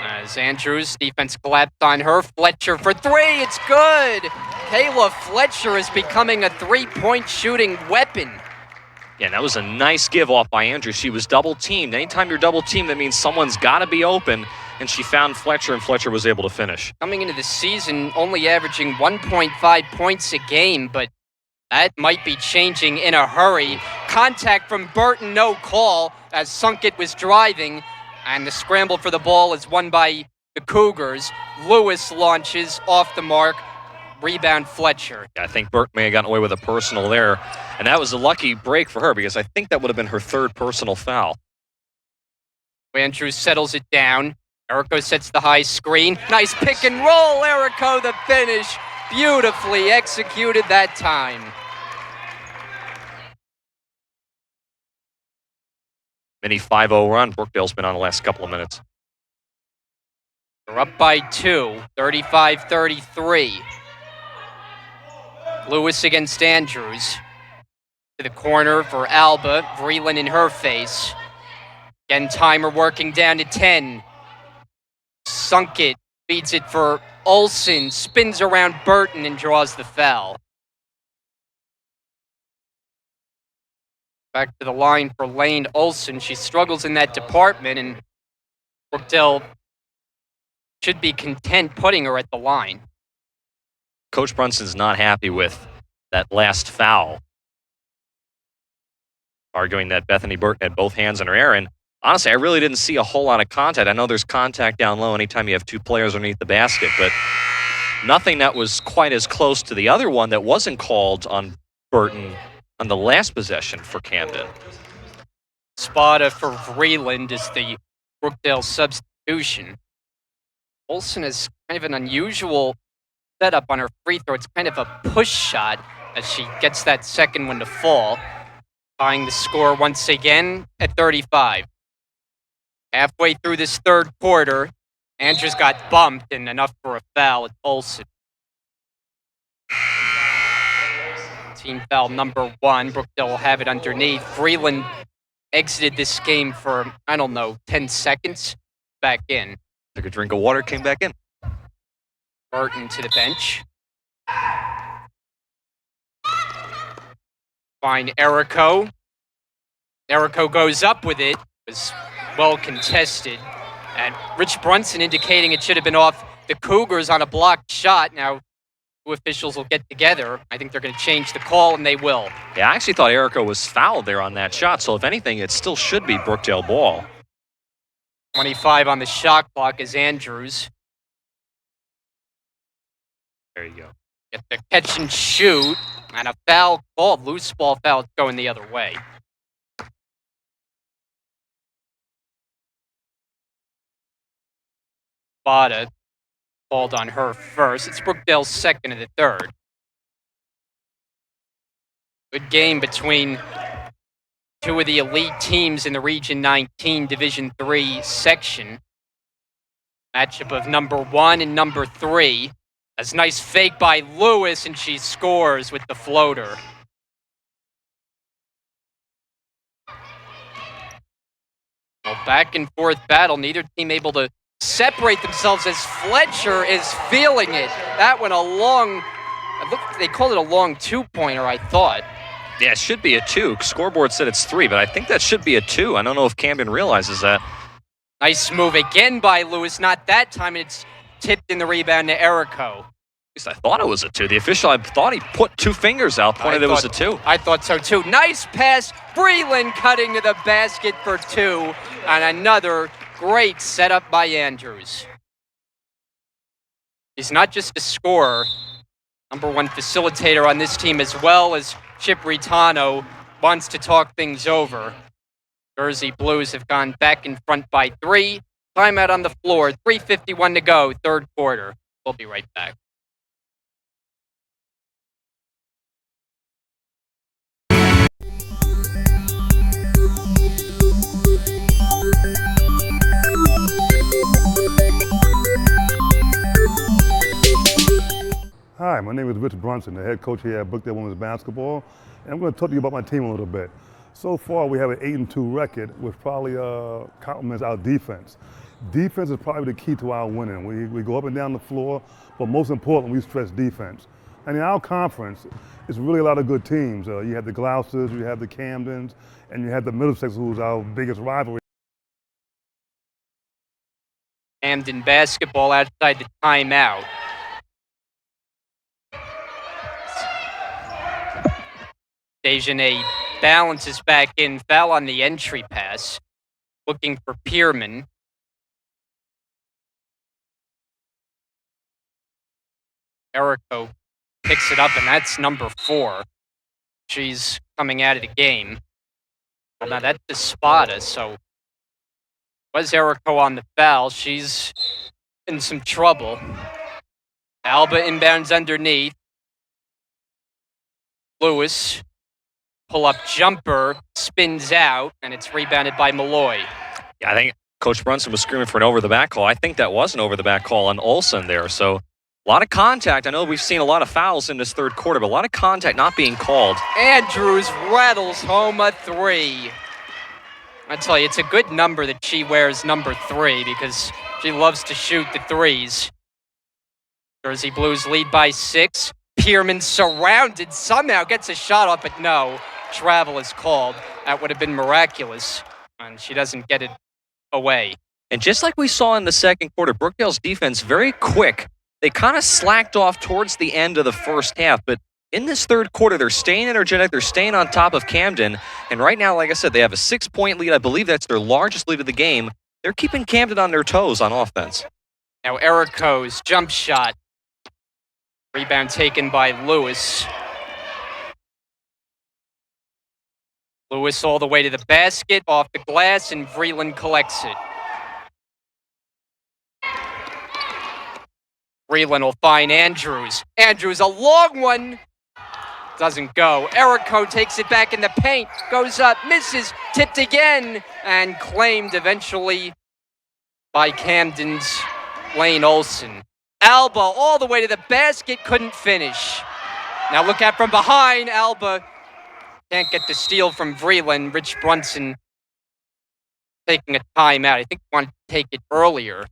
As Andrews, defense collapsed on her. Fletcher for 3, it's good! Kayla Fletcher is becoming a 3-point shooting weapon. Yeah, that was a nice give off by Andrews. She was double teamed. Anytime you're double teamed, that means someone's got to be open. And she found Fletcher, and Fletcher was able to finish. Coming into the season, only averaging 1.5 points a game, but that might be changing in a hurry. Contact from Burton, no call, as Sunkit was driving. And the scramble for the ball is won by the Cougars. Lewis launches off the mark. Rebound Fletcher. I think Burke may have gotten away with a personal there. And that was a lucky break for her because I think that would have been her third personal foul. Andrews settles it down. Erico sets the high screen. Nice pick and roll. Erico, the finish. Beautifully executed that time. Mini 5-0 run. Brookdale's been on the last couple of minutes. They're up by 2, 35-33. Lewis against Andrews. To the corner for Alba. Vreeland in her face. Again, timer working down to 10. Sunk it. Feeds it for Olsen. Spins around Burton and draws the foul. Back to the line for Lane Olsen. She struggles in that department, and Brookdale should be content putting her at the line. Coach Brunson's not happy with that last foul. Arguing that Bethany Burton had both hands in her hair. And honestly, I really didn't see a whole lot of contact. I know there's contact down low anytime you have two players underneath the basket, but nothing that was quite as close to the other one that wasn't called on Burton on the last possession for Camden. Spada for Vreeland is the Brookdale substitution. Olsen has kind of an unusual setup on her free throw. It's kind of a push shot as she gets that second one to fall. Tying the score once again at 35. Halfway through this third quarter, Andrews got bumped and enough for a foul at Olsen. Team foul number 1. Brookdale will have it underneath. Vreeland exited this game for, 10 seconds. Back in. Took a drink of water, came back in. Burton to the bench. Find Erico. Erico goes up with it. Was well contested. And Rich Brunson indicating it should have been off the Cougars on a blocked shot. Now, two officials will get together. I think they're going to change the call, and they will. Yeah, I actually thought Erico was fouled there on that shot. So if anything, it still should be Brookdale ball. 25 on the shot clock is Andrews. There you go. Get the catch and shoot, and a foul called. Loose ball foul going the other way. Spada called on her first. It's Brookdale's second of the third. Good game between two of the elite teams in the Region 19 Division III section. Matchup of number 1 and number 3. That's a nice fake by Lewis, and she scores with the floater. Well, back and forth battle. Neither team able to separate themselves as Fletcher is feeling it. That went a long, they called it a long two-pointer, I thought. Yeah, it should be a 2. Scoreboard said it's 3, but I think that should be a 2. I don't know if Camden realizes that. Nice move again by Lewis. Not that time. It's tipped in the rebound to Erico. At least I thought it was a 2. The official, I thought he put 2 fingers out, pointed it was a 2. I thought so too. Nice pass. Vreeland cutting to the basket for 2. And another great setup by Andrews. He's not just a scorer. Number 1 facilitator on this team, as well as Chip Ritano wants to talk things over. Jersey Blues have gone back in front by 3. Timeout on the floor. 3:51 to go, third quarter. We'll be right back. Hi, my name is Rich Brunson, the head coach here at Brookdale Women's Basketball, and I'm going to talk to you about my team a little bbit. So far, we have an 8-2 record with probably compliments our defense. Defense is probably the key to our winning. We go up and down the floor, but most importantly, we stress defense. And in our conference, it's really a lot of good teams. You have the Gloucesters, you have the Camdens, and you have the Middlesex, who's our biggest rivalry. Camden basketball outside the timeout. Dejanay balances back in, foul on the entry pass. Looking for Pierman. Erico picks it up, and that's number 4. She's coming out of the game. Well, now that's the Spada, so was Erico on the foul? She's in some trouble. Alba inbounds underneath. Lewis. Pull-up jumper, spins out, and it's rebounded by Malloy. Yeah, I think Coach Brunson was screaming for an over-the-back call. I think that was an over-the-back call on Olsen there. So a lot of contact. I know we've seen a lot of fouls in this third quarter, but a lot of contact not being called. Andrews rattles home a 3. I tell you, it's a good number that she wears, number 3, because she loves to shoot the threes. Jersey Blues lead by 6. Pierman surrounded, somehow gets a shot off, but no. Travel is called. That would have been miraculous, and she doesn't get it away. And just like we saw in the second quarter, Brookdale's defense very quick. They kind of slacked off towards the end of the first half, but in this third quarter, they're staying energetic. They're staying on top of Camden, and right now, like I said, they have a 6-point lead. I believe that's their largest lead of the game. They're keeping Camden on their toes on offense. Now Erico's jump shot. Rebound taken by Lewis. Lewis all the way to the basket, off the glass, and Vreeland collects it. Vreeland will find Andrews. Andrews, a long one. Doesn't go. Erico takes it back in the paint. Goes up, misses, tipped again, and claimed eventually by Camden's Lane Olson. Alba all the way to the basket, couldn't finish. Now look at from behind. Alba can't get the steal from Vreeland. Rich Brunson taking a timeout. I think he wanted to take it earlier.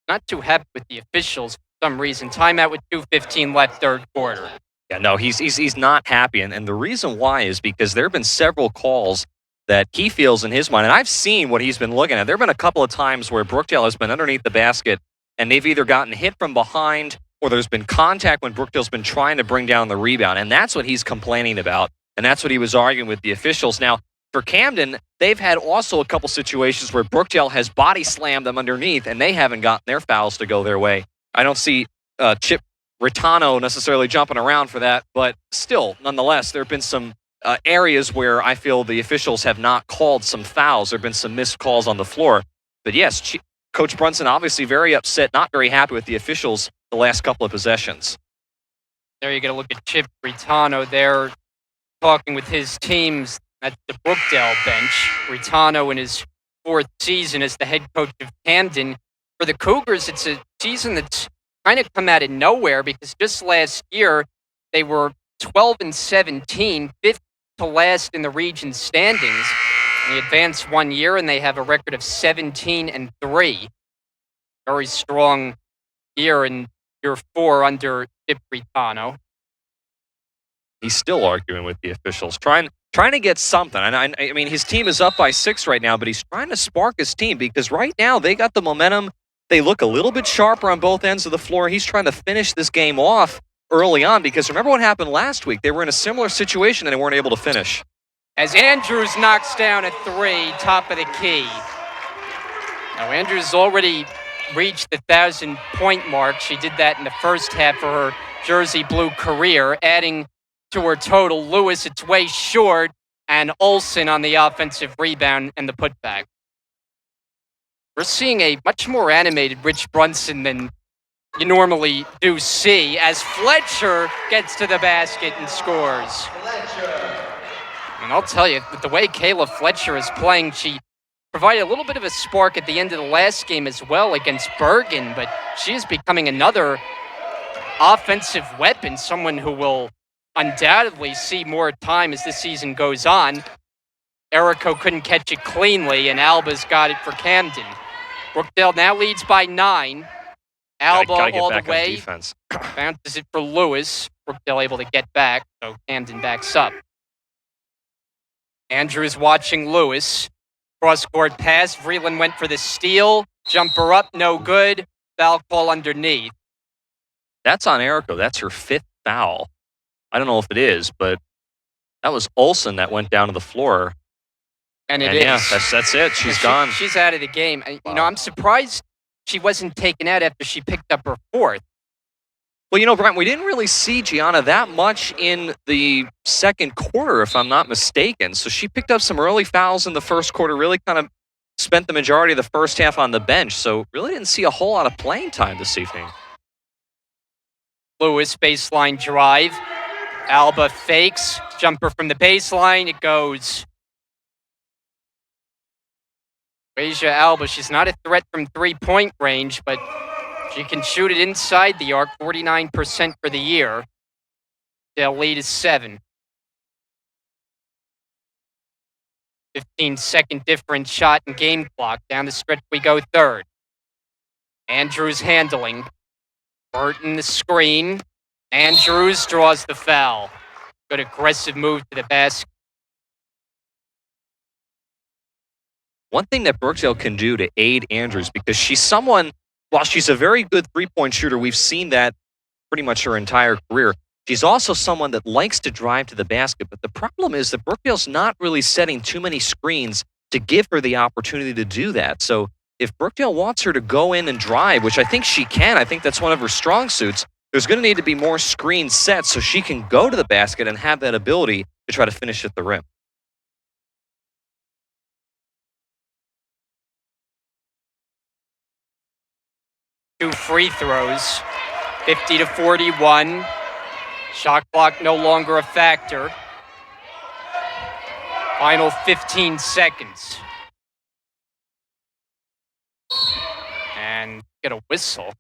Not too happy with the officials for some reason. Timeout with 2:15 left, third quarter. Yeah, no, he's not happy. And the reason why is because there have been several calls that he feels in his mind, and I've seen what he's been looking at. There have been a couple of times where Brookdale has been underneath the basket, and they've either gotten hit from behind or there's been contact when Brookdale's been trying to bring down the rebound. And that's what he's complaining about. And that's what he was arguing with the officials. Now, for Camden, they've had also a couple situations where Brookdale has body slammed them underneath, and they haven't gotten their fouls to go their way. I don't see Chip Ritano necessarily jumping around for that, but still, nonetheless, there have been some areas where I feel the officials have not called some fouls. There have been some missed calls on the floor. But yes, Coach Brunson obviously very upset, not very happy with the officials the last couple of possessions. There you get a look at Chip Ritano there talking with his teams at the Brookdale bench. Ritano in his fourth season as the head coach of Camden. For the Cougars, it's a season that's kind of come out of nowhere because just last year they were 12-17, fifth to last in the region standings. They advanced 1 year and they have a record of 17-3. Very strong year in year 4 under Chip Ritano. He's still arguing with the officials, trying to get something. And I mean, his team is up by 6 right now, but he's trying to spark his team because right now they got the momentum. They look a little bit sharper on both ends of the floor. He's trying to finish this game off early on because remember what happened last week? They were in a similar situation and they weren't able to finish. As Andrews knocks down a 3, top of the key. Now, Andrews already reached the 1,000-point mark. She did that in the first half for her Jersey Blue career, adding to her total. Lewis, it's way short, and Olson on the offensive rebound and the putback. We're seeing a much more animated Rich Brunson than you normally do see as Fletcher gets to the basket and scores. And I'll tell you, with the way Kayla Fletcher is playing, she provided a little bit of a spark at the end of the last game as well against Bergen, but she is becoming another offensive weapon, someone who will undoubtedly see more time as this season goes on. Erico couldn't catch it cleanly, and Alba's got it for Camden. Brookdale now leads by 9. Alba all the way, bounces it for Lewis. Brookdale able to get back, so Camden backs up. Andrews watching Lewis. Cross-court pass. Vreeland went for the steal. Jumper up, no good. Foul call underneath. That's on Erico. That's her 5th foul. I don't know if it is, but that was Olson that went down to the floor. And it is. Yeah, that's it. She's gone. She's out of the game. Wow. You know, I'm surprised she wasn't taken out after she picked up her 4th. Well, you know, Brian, we didn't really see Gianna that much in the second quarter, if I'm not mistaken. So she picked up some early fouls in the first quarter, really kind of spent the majority of the first half on the bench. So really didn't see a whole lot of playing time this evening. Lewis, baseline drive. Alba fakes. Jumper from the baseline. It goes. Raja Alba, she's not a threat from three-point range, but she can shoot it inside the arc, 49% for the year. Their lead is 7. 15-second difference shot and game clock. Down the stretch we go third. Andrews handling. Burton the screen. Andrews draws the foul. Good aggressive move to the basket. One thing that Brookdale can do to aid Andrews, because she's someone, while she's a very good three-point shooter, we've seen that pretty much her entire career, she's also someone that likes to drive to the basket. But the problem is that Brookdale's not really setting too many screens to give her the opportunity to do that. So if Brookdale wants her to go in and drive, which I think she can, I think that's one of her strong suits, there's going to need to be more screens set so she can go to the basket and have that ability to try to finish at the rim. Two free throws, 50-41. Shot clock no longer a factor. Final 15 seconds. And get a whistle.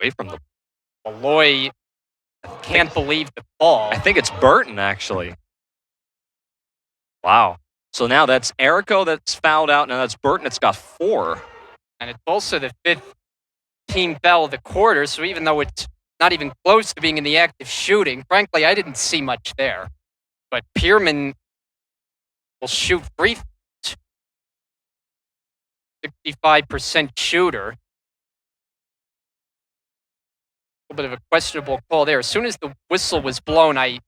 Away from the Malloy can't believe the call. I think it's Burton, actually. Wow. So now that's Erico that's fouled out. Now that's Burton. It's got 4. And it's also the 5th team foul of the quarter, so even though it's not even close to being in the act of shooting, frankly, I didn't see much there. But Pierman will shoot free throws. 65% shooter. A little bit of a questionable call there. As soon as the whistle was blown, I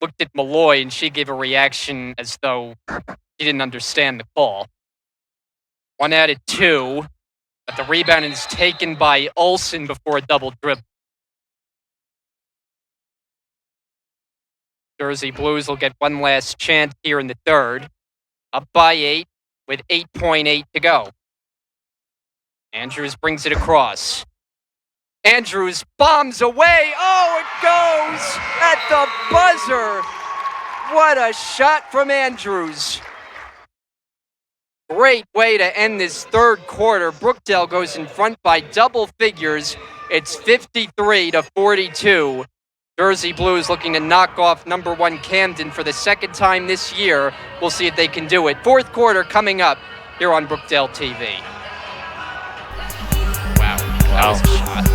looked at Malloy, and she gave a reaction as though she didn't understand the call. 1 out of 2, but the rebound is taken by Olsen before a double dribble. Jersey Blues will get one last chance here in the third. Up by 8 with 8.8 to go. Andrews brings it across. Andrews bombs away. Oh, it goes at the buzzer. What a shot from Andrews. Great way to end this third quarter. Brookdale goes in front by double figures. It's 53-42. Jersey Blues looking to knock off number 1 Camden for the second time this year. We'll see if they can do it. Fourth quarter coming up here on Brookdale TV. Wow, that was a shot.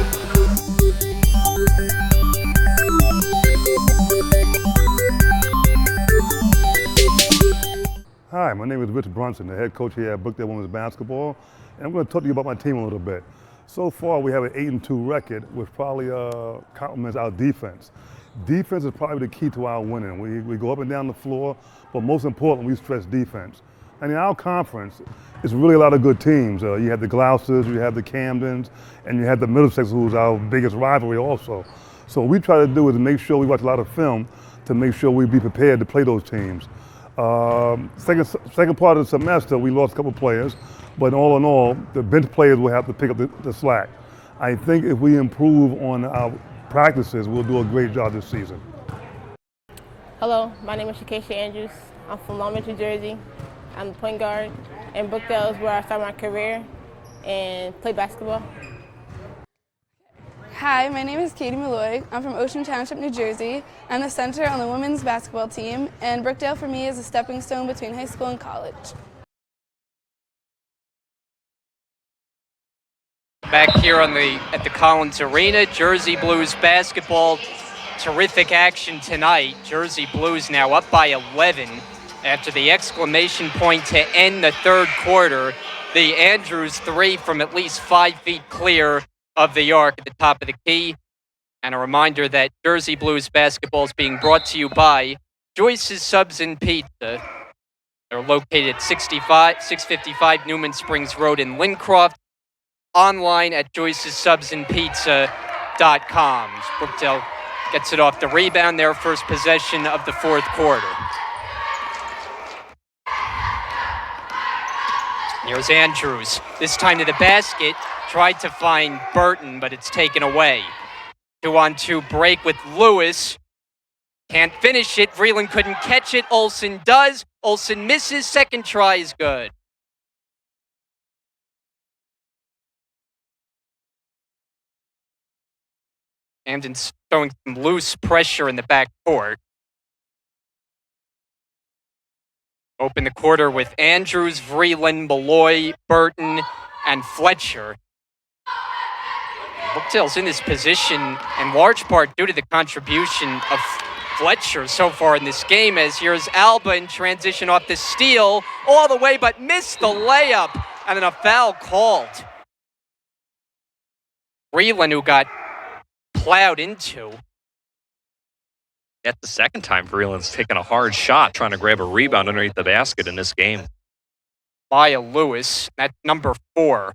Hi, my name is Rich Brunson, the head coach here at Brookdale Women's Basketball, and I'm going to talk to you about my team a little bit. So far, we have an 8-2 record, which probably complements our defense. Defense is probably the key to our winning. We go up and down the floor, but most importantly, we stress defense. And in our conference, it's really a lot of good teams. You have the Gloucesters, you have the Camdens, and you have the Middlesex, who's our biggest rivalry also. So what we try to do is make sure we watch a lot of film to make sure we be prepared to play those teams. Second part of the semester, we lost a couple players, but all in all, the bench players will have to pick up the slack. I think if we improve on our practices, we'll do a great job this season. Hello, my name is Kayla Andrews. I'm from Long Beach, New Jersey. I'm the point guard, and Brookdale is where I started my career and play basketball. Hi, my name is Katie Malloy. I'm from Ocean Township, New Jersey. I'm the center on the women's basketball team, and Brookdale for me is a stepping stone between high school and college. Back here at the Collins Arena, Jersey Blues basketball. Terrific action tonight. Jersey Blues now up by 11 after the exclamation point to end the third quarter. The Andrews 3 from at least 5 feet clear of the arc at the top of the key. And a reminder that Jersey Blues basketball is being brought to you by Joyce's Subs and Pizza. They're located at 655 Newman Springs Road in Lincroft. Online at joycessubsandpizza.com. Brookdale gets it off the rebound, their first possession of the fourth quarter. Here's Andrews. This time to the basket. Tried to find Burton, but it's taken away. 2-on-2 break with Lewis. Can't finish it. Vreeland couldn't catch it. Olsen does. Olsen misses. Second try is good. Camden's throwing some loose pressure in the backcourt. Open the quarter with Andrews, Vreeland, Malloy, Burton, and Fletcher. Brookdale's in this position in large part due to the contribution of Fletcher so far in this game, as here's Alba in transition off the steal all the way, but missed the layup, and then a foul called. Vreeland, who got plowed into. Yet the second time, Vreeland's taken a hard shot trying to grab a rebound underneath the basket in this game. Maya Lewis, that's number 4.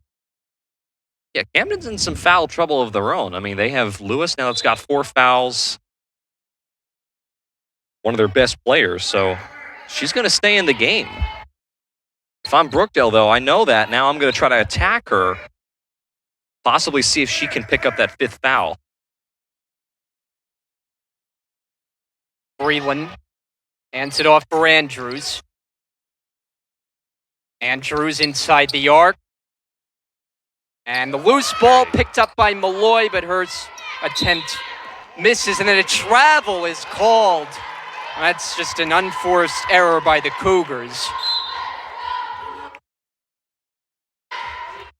Yeah, Camden's in some foul trouble of their own. I mean, they have Lewis now that's got 4 fouls. One of their best players, so she's going to stay in the game. If I'm Brookdale, though, I know that. Now I'm going to try to attack her, possibly see if she can pick up that 5th foul. Breland hands it off for Andrews. Andrews inside the arc. And the loose ball picked up by Malloy, but her attempt misses, and then a travel is called. That's just an unforced error by the Cougars.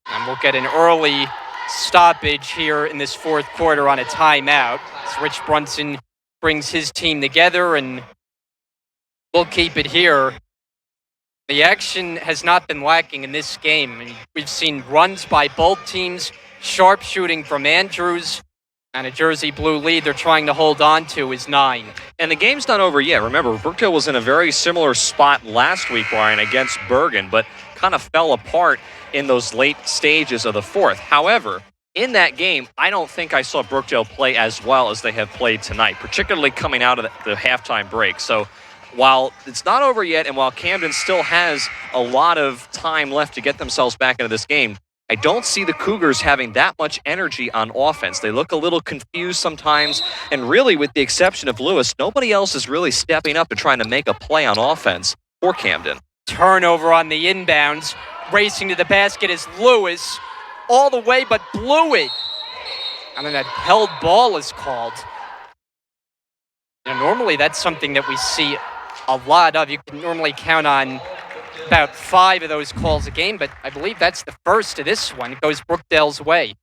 And we'll get an early stoppage here in this 4th quarter on a timeout as Rich Brunson brings his team together, and we'll keep it here. The action has not been lacking in this game. I mean, we've seen runs by both teams, sharp shooting from Andrews, and a Jersey Blue lead they're trying to hold on to is 9. And the game's not over yet. Remember, Brookdale was in a very similar spot last week, Brian, against Bergen, but kind of fell apart in those late stages of the 4th. However, in that game, I don't think I saw Brookdale play as well as they have played tonight, particularly coming out of the halftime break. So while it's not over yet, and while Camden still has a lot of time left to get themselves back into this game, I don't see the Cougars having that much energy on offense. They look a little confused sometimes, and really, with the exception of Lewis, nobody else is really stepping up and trying to make a play on offense for Camden. Turnover on the inbounds. Racing to the basket is Lewis, all the way, but blew it. And then that held ball is called. Normally, that's something that we see a lot of. You can normally count on about 5 of those calls a game, but I believe that's the first of this one. It goes Brookdale's way.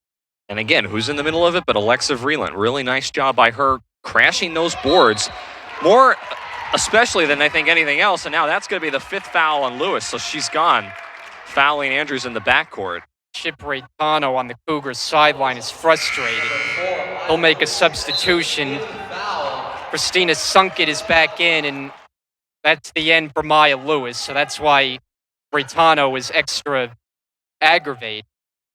And again, who's in the middle of it but Alexa Vreeland? Really nice job by her crashing those boards, more especially than I think anything else. And now that's going to be the 5th foul on Lewis, so she's gone, fouling Andrews in the backcourt. Chip Raytano on the Cougars sideline is frustrated. He'll make a substitution. Christina Sunkett is back in, and that's the end for Maya Lewis, so that's why Raytano is extra aggravated.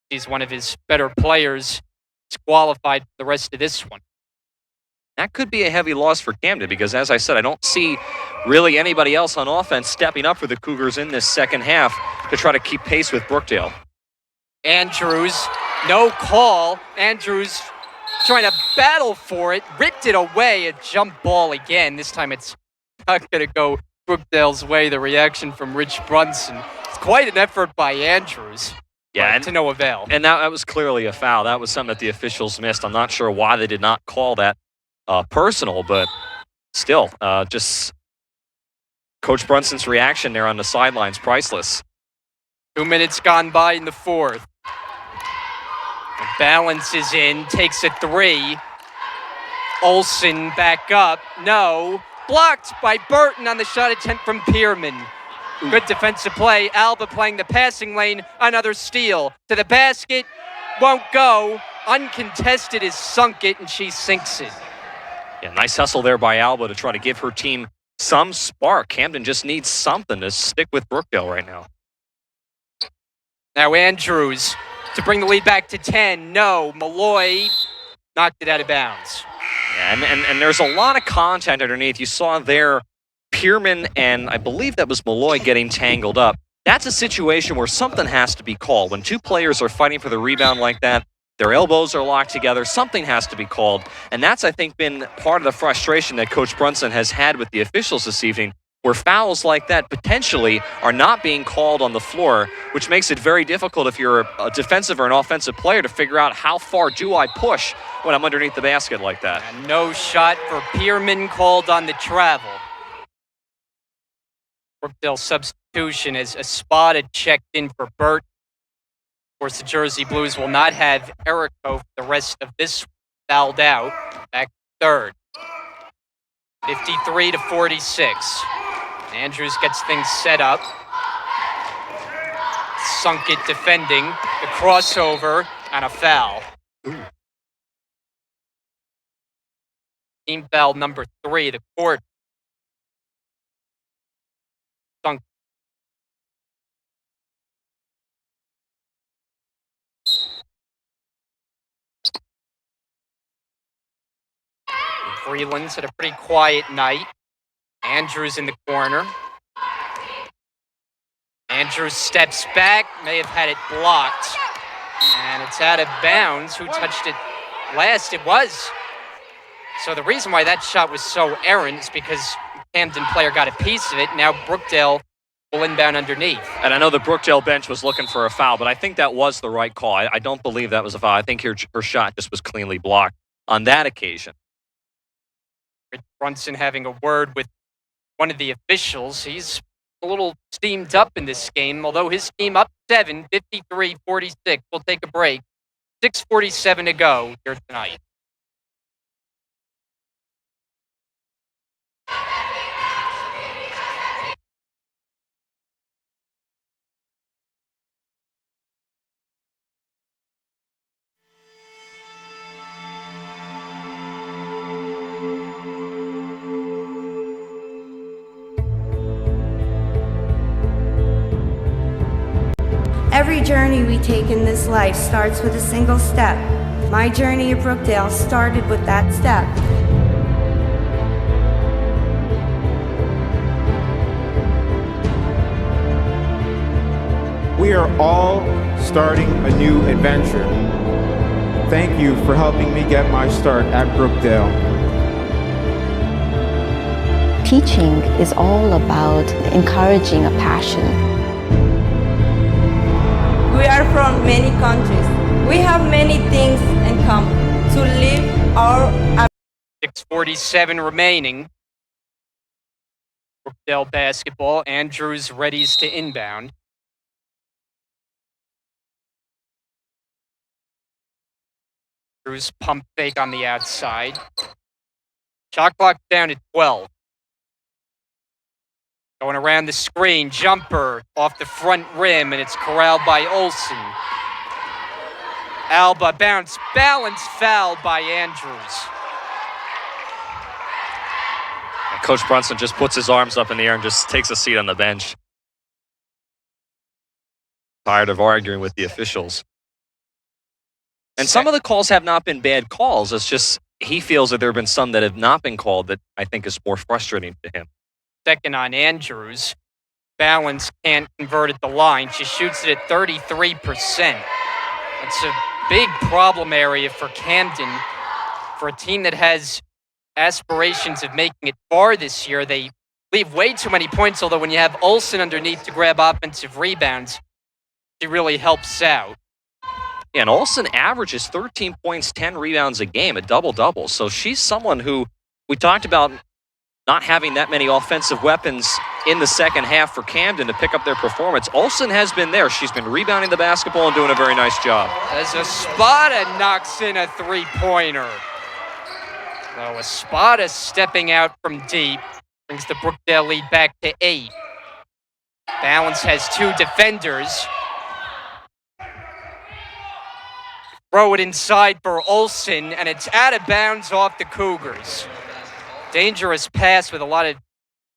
He's one of his better players. He's qualified for the rest of this one. That could be a heavy loss for Camden because, as I said, I don't see really anybody else on offense stepping up for the Cougars in this second half to try to keep pace with Brookdale. Andrews, no call. Andrews trying to battle for it, ripped it away, a jump ball again. This time it's not going to go Brookdale's way. The reaction from Rich Brunson. It's quite an effort by Andrews. Yeah, to no avail. And that was clearly a foul. That was something that the officials missed. I'm not sure why they did not call that personal, but still, just Coach Brunson's reaction there on the sidelines, priceless. 2 minutes gone by in the 4th. The balance is in, takes a 3. Olsen back up, no. Blocked by Burton on the shot attempt from Pierman. Good defensive play. Alba playing the passing lane. Another steal. To the basket. Won't go. Uncontested is Sunkett, and she sinks it. Yeah, nice hustle there by Alba to try to give her team some spark. Camden just needs something to stick with Brookdale right now. Now Andrews to bring the lead back to 10. No. Malloy knocked it out of bounds. Yeah, and there's a lot of content underneath. You saw there Pierman and I believe that was Malloy getting tangled up. That's a situation where something has to be called. When 2 players are fighting for the rebound like that, their elbows are locked together, something has to be called. And that's, I think, been part of the frustration that Coach Brunson has had with the officials this evening, where fouls like that potentially are not being called on the floor, which makes it very difficult if you're a defensive or an offensive player to figure out how far do I push when I'm underneath the basket like that. And no shot for Pierman called on the travel. Brookdale substitution as Espada checked in for Burt. Of course, the Jersey Blues will not have Erico for the rest of this fouled out. Back third. 53-46. Andrews gets things set up. Sunkett defending. The crossover and a foul. Team foul number 3. The court. Sunkett. Freeland's had a pretty quiet night. Andrews in the corner. Andrews steps back, may have had it blocked. And it's out of bounds. Who touched it last? It was. So the reason why that shot was so errant is because Camden player got a piece of it. Now Brookdale will inbound underneath. And I know the Brookdale bench was looking for a foul, but I think that was the right call. I don't believe that was a foul. I think her shot just was cleanly blocked on that occasion. Rich Brunson having a word with one of the officials. He's a little steamed up in this game, although his team up 7, 53-46. We'll take a break. 6:47 to go here tonight. Every journey we take in this life starts with a single step. My journey at Brookdale started with that step. We are all starting a new adventure. Thank you for helping me get my start at Brookdale. Teaching is all about encouraging a passion. We are from many countries. We have many things in common. To live our 6:47 remaining. Brookdale basketball. Andrews readies to inbound. Andrews pump fake on the outside. Shot clock down to 12. Going around the screen, jumper off the front rim, and it's corralled by Olsen. Alba bounce, balance foul by Andrews. And Coach Brunson just puts his arms up in the air and just takes a seat on the bench. Tired of arguing with the officials. And some of the calls have not been bad calls. It's just he feels that there have been some that have not been called that I think is more frustrating to him. Second on Andrews. Balance can't convert at the line. She shoots it at 33%. It's a big problem area for Camden. For a team that has aspirations of making it far this year, they leave way too many points, although when you have Olsen underneath to grab offensive rebounds, she really helps out. Yeah, and Olsen averages 13 points, 10 rebounds a game, a double-double. So she's someone who we talked about not having that many offensive weapons in the second half for Camden to pick up their performance. Olsen has been there. She's been rebounding the basketball and doing a very nice job. As Espada knocks in a three-pointer. So Espada stepping out from deep brings the Brookdale lead back to 8. Balance has 2 defenders. Throw it inside for Olsen, and it's out of bounds off the Cougars. Dangerous pass with a lot of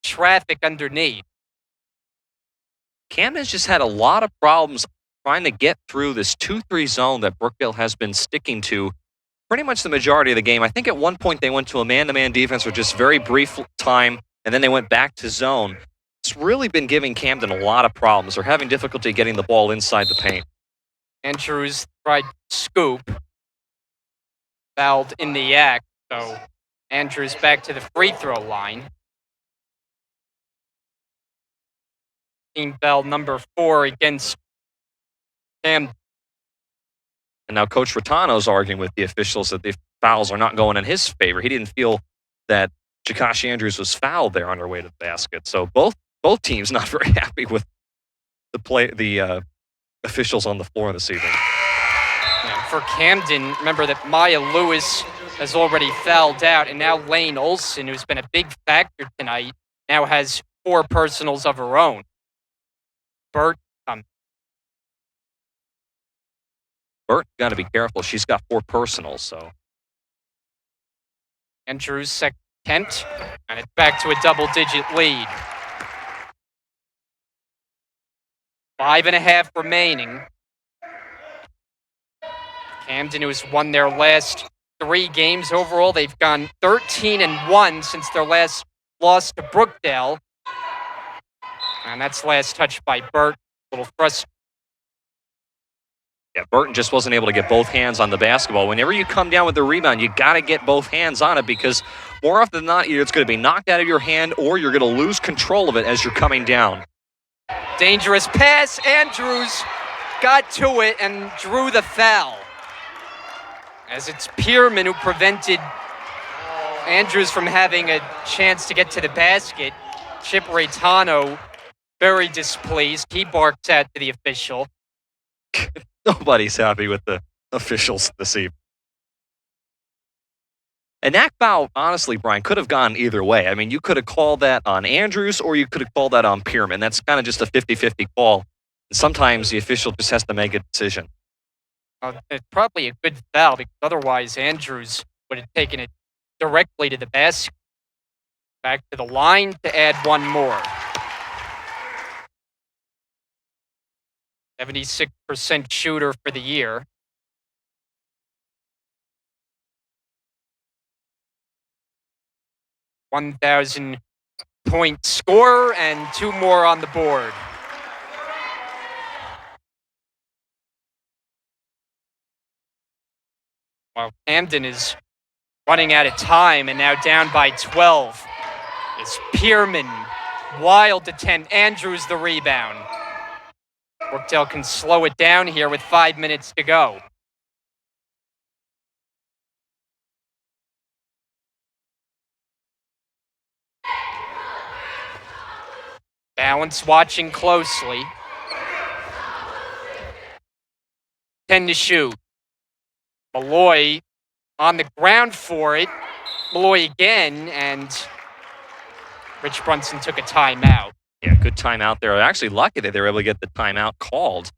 traffic underneath. Camden's just had a lot of problems trying to get through this 2-3 zone that Brookdale has been sticking to pretty much the majority of the game. I think at one point they went to a man-to-man defense for just very brief time, and then they went back to zone. It's really been giving Camden a lot of problems. They're having difficulty getting the ball inside the paint. Andrews tried scoop. Fouled in the act, so Andrews back to the free throw line. Team foul number 4 against Camden. And now Coach Rattano's arguing with the officials that the fouls are not going in his favor. He didn't feel that Jakashi Andrews was fouled there on her way to the basket. So both teams not very happy with the officials on the floor this evening. Yeah, for Camden, remember that Maya Lewis has already fouled out, and now Lane Olsen, who's been a big factor tonight, now has 4 personals of her own. Burt, got to be careful. She's got 4 personals, so. Andrews second attempt, and it's back to a double-digit lead. 5.5 remaining. Camden, who has won their last 3 games overall. They've gone 13-1 since their last loss to Brookdale. And that's last touch by Burt. A little frustrating. Yeah, Burton just wasn't able to get both hands on the basketball. Whenever you come down with the rebound, you got to get both hands on it because more often than not, either it's going to be knocked out of your hand or you're going to lose control of it as you're coming down. Dangerous pass. Andrews got to it and drew the foul. As it's Pierman who prevented Andrews from having a chance to get to the basket. Chip Raytano very displeased. He barks at the official. Nobody's happy with the officials this evening. And that foul, honestly, Brian, could have gone either way. I mean, you could have called that on Andrews or you could have called that on Pierman. That's kind of just a 50-50 call. And sometimes the official just has to make a decision. It's probably a good foul because otherwise Andrews would have taken it directly to the basket. Back to the line to add one more. 76% shooter for the year. $1,000-point scorer and 2 more on the board. While Camden is running out of time and now down by 12. It's Pierman. Wild attempt. Andrews the rebound. Brookdale can slow it down here with 5 minutes to go. Balance watching closely. 10 to shoot. Malloy on the ground for it. Malloy again, and Rich Brunson took a timeout. Yeah, good timeout there. Actually lucky that they were able to get the timeout called.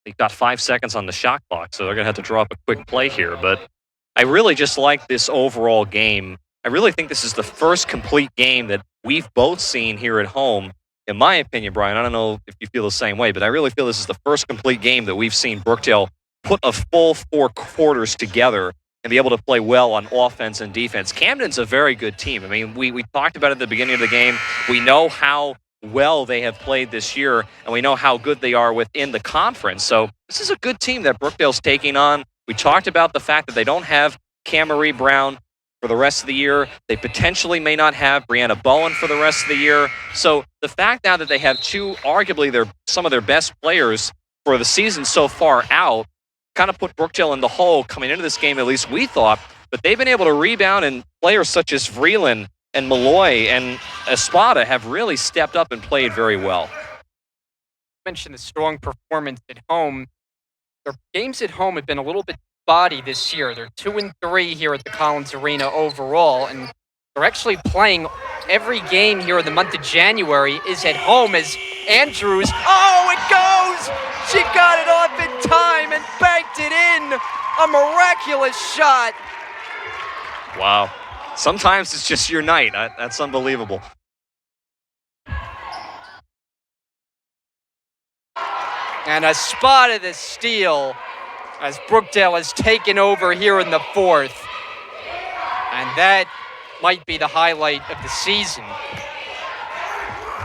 They've got 5 seconds on the shot clock, so they're going to have to draw up a quick play here. But I really just like this overall game. I really think this is the first complete game that we've both seen here at home. In my opinion, Brian, I don't know if you feel the same way, but I really feel this is the first complete game that we've seen Brookdale put a full 4 quarters together and be able to play well on offense and defense. Camden's a very good team. I mean, we talked about it at the beginning of the game. We know how well they have played this year, and we know how good they are within the conference. So this is a good team that Brookdale's taking on. We talked about the fact that they don't have Camry Brown for the rest of the year. They potentially may not have Brianna Bowen for the rest of the year. So the fact now that they have arguably some of their best players for the season so far out, kind of put Brookdale in the hole coming into this game, at least we thought. But they've been able to rebound, and players such as Vreeland and Malloy and Espada have really stepped up and played very well. You mentioned the strong performance at home. Their games at home have been a little bit spotty this year. They're 2-3 here at the Collins Arena overall, and they're actually playing every game here in the month of January is at home as Andrews. Oh, it goes! She got it off in time and banked it in. A miraculous shot. Wow. Sometimes it's just your night. That's unbelievable. And a spot of the steal as Brookdale has taken over here in the 4th. And that might be the highlight of the season.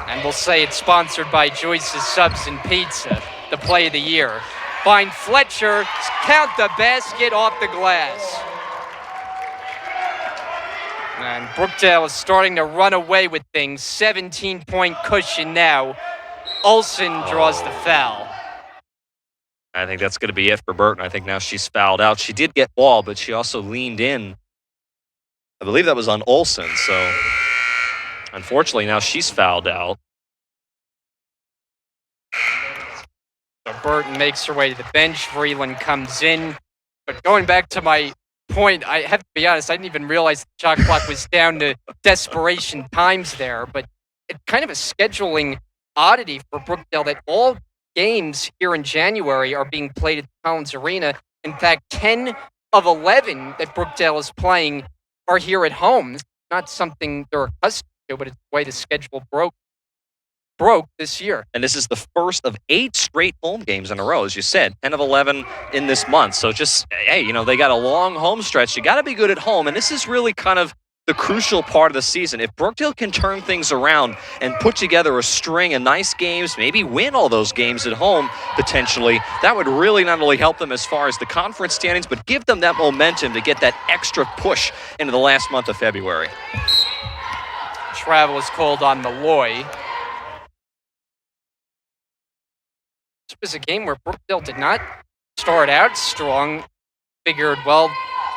And we'll say it's sponsored by Joyce's Subs and Pizza, the play of the year. Find Fletcher, count the basket off the glass. And Brookdale is starting to run away with things. 17-point cushion now. Olsen draws the foul. I think that's going to be it for Burton. I think now she's fouled out. She did get ball, but she also leaned in. I believe that was on Olsen, so unfortunately now she's fouled out. So Burton makes her way to the bench. Vreeland comes in. But going back to my point, I have to be honest, I didn't even realize the shot clock was down to desperation times there. But it's kind of a scheduling oddity for Brookdale that all games here in January are being played at the Collins Arena. In fact, 10 of 11 that Brookdale is playing are here at home. It's not something they're accustomed to, but it's the way the schedule broke. broke this year. And this is the first of 8 straight home games in a row, as you said, 10 of 11 in this month. So just, hey, you know, they got a long home stretch. You got to be good at home, and this is really kind of the crucial part of the season. If Brookdale can turn things around and put together a string of nice games, maybe win all those games at home potentially, that would really not only help them as far as the conference standings, but give them that momentum to get that extra push into the last month of February. Travel is called on Malloy. This was a game where Brookdale did not start out strong. Figured, well,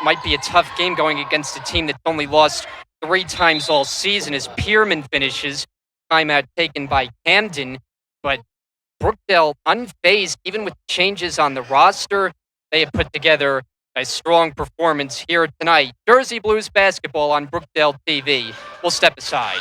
might be a tough game going against a team that's only lost 3 times all season as Pierman finishes. Timeout taken by Camden. But Brookdale unfazed, even with changes on the roster. They have put together a strong performance here tonight. Jersey Blues basketball on Brookdale TV. We'll step aside.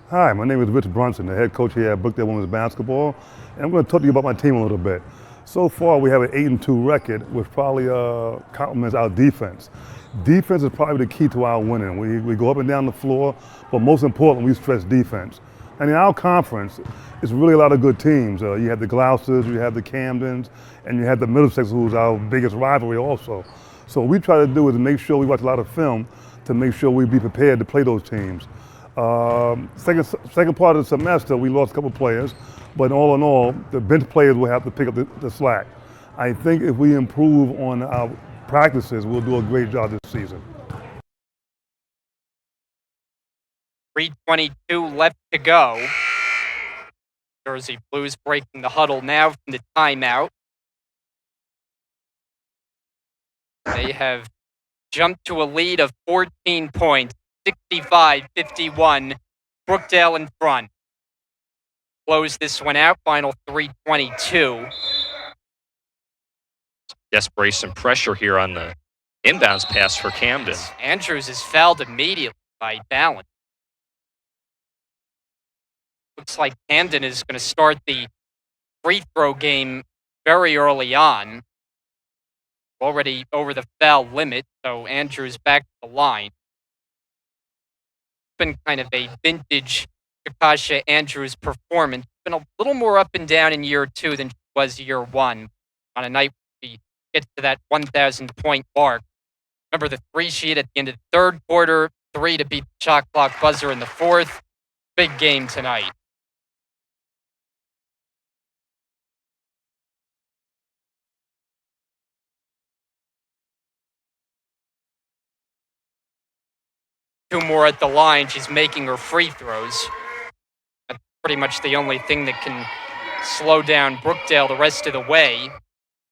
Hi, my name is Rich Brunson, the head coach here at Brookdale Women's Basketball, and I'm going to talk to you about my team a little bit. So far, we have an 8-2 record, which probably complements our defense. Defense is probably the key to our winning. We go up and down the floor, but most importantly, we stress defense. And in our conference, it's really a lot of good teams. You have the Gloucesters, you have the Camdens, and you have the Middlesex, who's our biggest rivalry also. So what we try to do is make sure we watch a lot of film to make sure we be prepared to play those teams. Second part of the semester, we lost a couple players, but all in all, the bench players will have to pick up the slack. I think if we improve on our practices, we'll do a great job this season. 3:22 left to go. Jersey Blues breaking the huddle now from the timeout. They have jumped to a lead of 14 points. 65-51, Brookdale in front. Close this one out, final 3:22. Desperation pressure here on the inbounds pass for Camden. Andrews is fouled immediately by Bowen. Looks like Camden is going to start the free throw game very early on. Already over the foul limit, so Andrews back to the line. Been kind of a vintage Takasha Andrews performance. Been a little more up and down in year 2 than she was year 1. On a night where she gets to that 1,000-point mark. Remember the 3 she hit at the end of the 3rd quarter, 3 to beat the shot clock buzzer in the 4th. Big game tonight. Two more at the line. She's making her free throws. That's pretty much the only thing that can slow down Brookdale the rest of the way.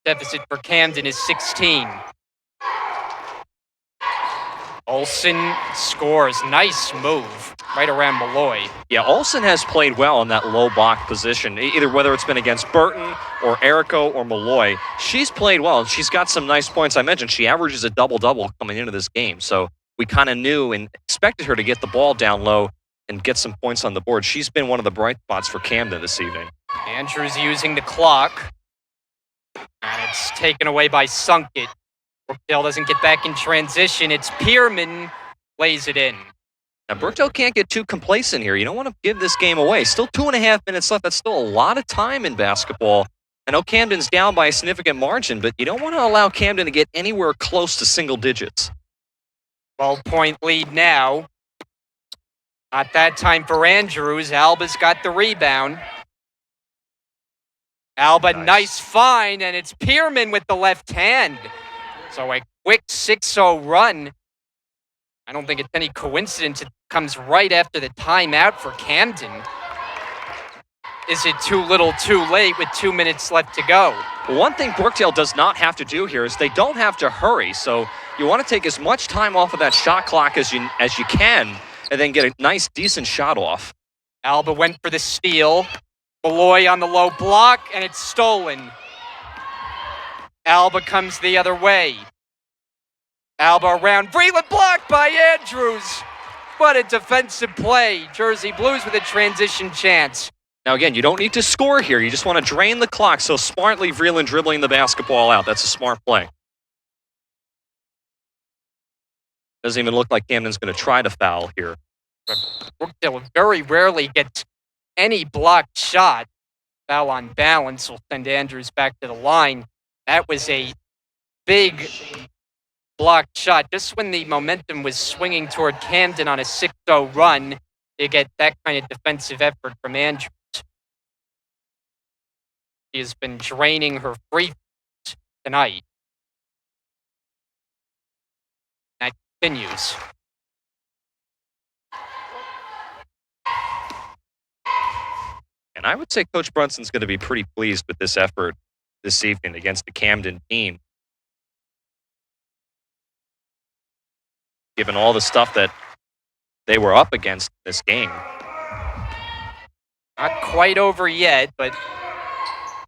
Deficit for Camden is 16. Olsen scores. Nice move right around Malloy. Yeah, Olsen has played well in that low block position, either whether it's been against Burton or Erico or Malloy. She's played well, and she's got some nice points. I mentioned she averages a double-double coming into this game, so we kind of knew and expected her to get the ball down low and get some points on the board. She's been one of the bright spots for Camden this evening. Andrews using the clock. And it's taken away by Sunkett. Brookdale doesn't get back in transition. It's Pierman lays it in. Now, Brookdale can't get too complacent here. You don't want to give this game away. Still 2.5 minutes left. That's still a lot of time in basketball. I know Camden's down by a significant margin, but you don't want to allow Camden to get anywhere close to single digits. 12-point lead now. Not that time for Andrews. Alba's got the rebound. Alba, nice find, and it's Pierman with the left hand. So a quick 6-0 run. I don't think it's any coincidence it comes right after the timeout for Camden. Is it too little too late with 2 minutes left to go? One thing Brookdale does not have to do here is they don't have to hurry. So you want to take as much time off of that shot clock as you can and then get a nice, decent shot off. Alba went for the steal. Malloy on the low block, and it's stolen. Alba comes the other way. Alba around Vreeland, blocked by Andrews. What a defensive play. Jersey Blues with a transition chance. Now, again, you don't need to score here. You just want to drain the clock. So smartly, Vreeland dribbling the basketball out. That's a smart play. Doesn't even look like Camden's going to try to foul here. Brookdale very rarely gets any blocked shot. Foul on balance will send Andrews back to the line. That was a big blocked shot. Just when the momentum was swinging toward Camden on a 6-0 run, you get that kind of defensive effort from Andrews. She has been draining her free throws tonight. That continues. And I would say Coach Brunson's going to be pretty pleased with this effort this evening against the Camden team. Given all the stuff that they were up against this game. Not quite over yet, but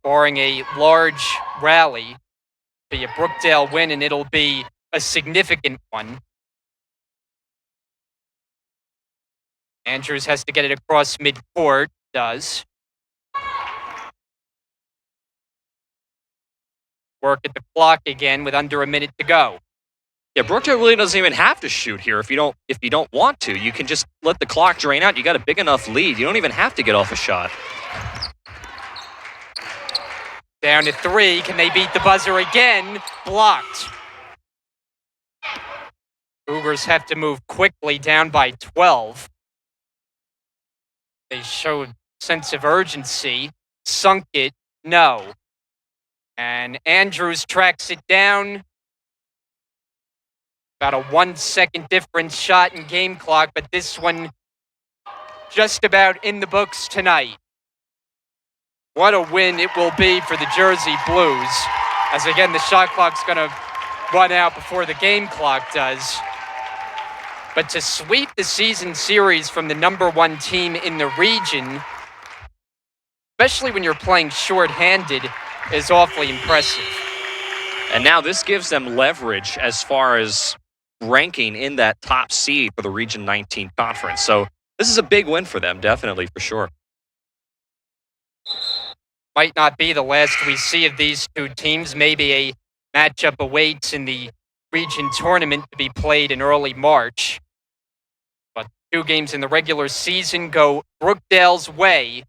barring a large rally, be a Brookdale win, and it'll be a significant one. Andrews has to get it across midcourt. Does. Work at the clock again with under a minute to go. Yeah, Brookdale really doesn't even have to shoot here if you don't want to. You can just let the clock drain out. You got a big enough lead. You don't even have to get off a shot. Down to 3. Can they beat the buzzer again? Blocked. Cougars have to move quickly, down by 12. They showed sense of urgency. Sunk it. No. And Andrews tracks it down. About a 1 second difference shot in game clock, but this one just about in the books tonight. What a win it will be for the Jersey Blues. As again, the shot clock's going to run out before the game clock does. But to sweep the season series from the #1 team in the region, especially when you're playing shorthanded, is awfully impressive. And now this gives them leverage as far as ranking in that top seed for the Region 19 conference. So this is a big win for them, definitely, for sure. Might not be the last we see of these two teams. Maybe a matchup awaits in the region tournament to be played in early March. But 2 games in the regular season go Brookdale's way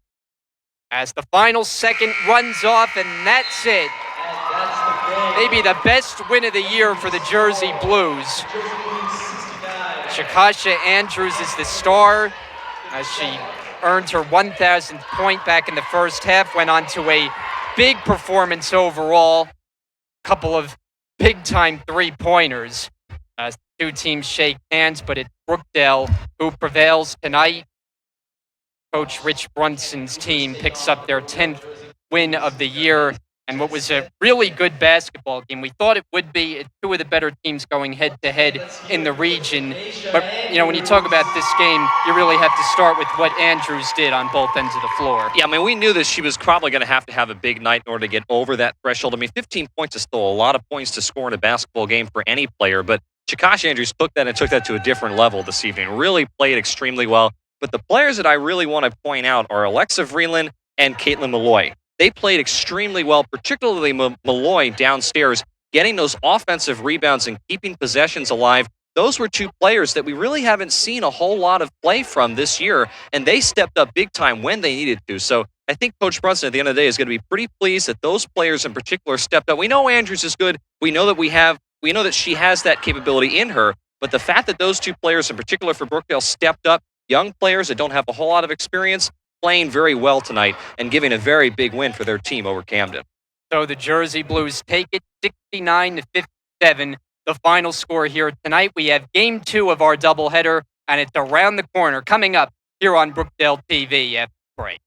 as the final second runs off, and that's it. Maybe the best win of the year for the Jersey Blues. Shakasha Andrews is the star as she earned her 1,000th point back in the first half, went on to a big performance overall. Couple of big-time three-pointers as the two teams shake hands, but it's Brookdale who prevails tonight. Coach Rich Brunson's team picks up their 10th win of the year, and what was a really good basketball game. We thought it would be. It's 2 of the better teams going head-to-head in the region. But, you know, when you talk about this game, you really have to start with what Andrews did on both ends of the floor. Yeah, I mean, we knew that she was probably going to have a big night in order to get over that threshold. I mean, 15 points is still a lot of points to score in a basketball game for any player, but Shakasha Andrews took that to a different level this evening. Really played extremely well. But the players that I really want to point out are Alexa Vreeland and Caitlin Malloy. They played extremely well, particularly Malloy downstairs, getting those offensive rebounds and keeping possessions alive. Those were 2 players that we really haven't seen a whole lot of play from this year, and they stepped up big time when they needed to. So I think Coach Brunson at the end of the day is going to be pretty pleased that those players in particular stepped up. We know Andrews is good. We know that she has that capability in her, but the fact that those 2 players in particular for Brookdale stepped up, young players that don't have a whole lot of experience, playing very well tonight and giving a very big win for their team over Camden. So the Jersey Blues take it 69-57. The final score here tonight. We have game 2 of our doubleheader, and it's around the corner coming up here on Brookdale TV after the break.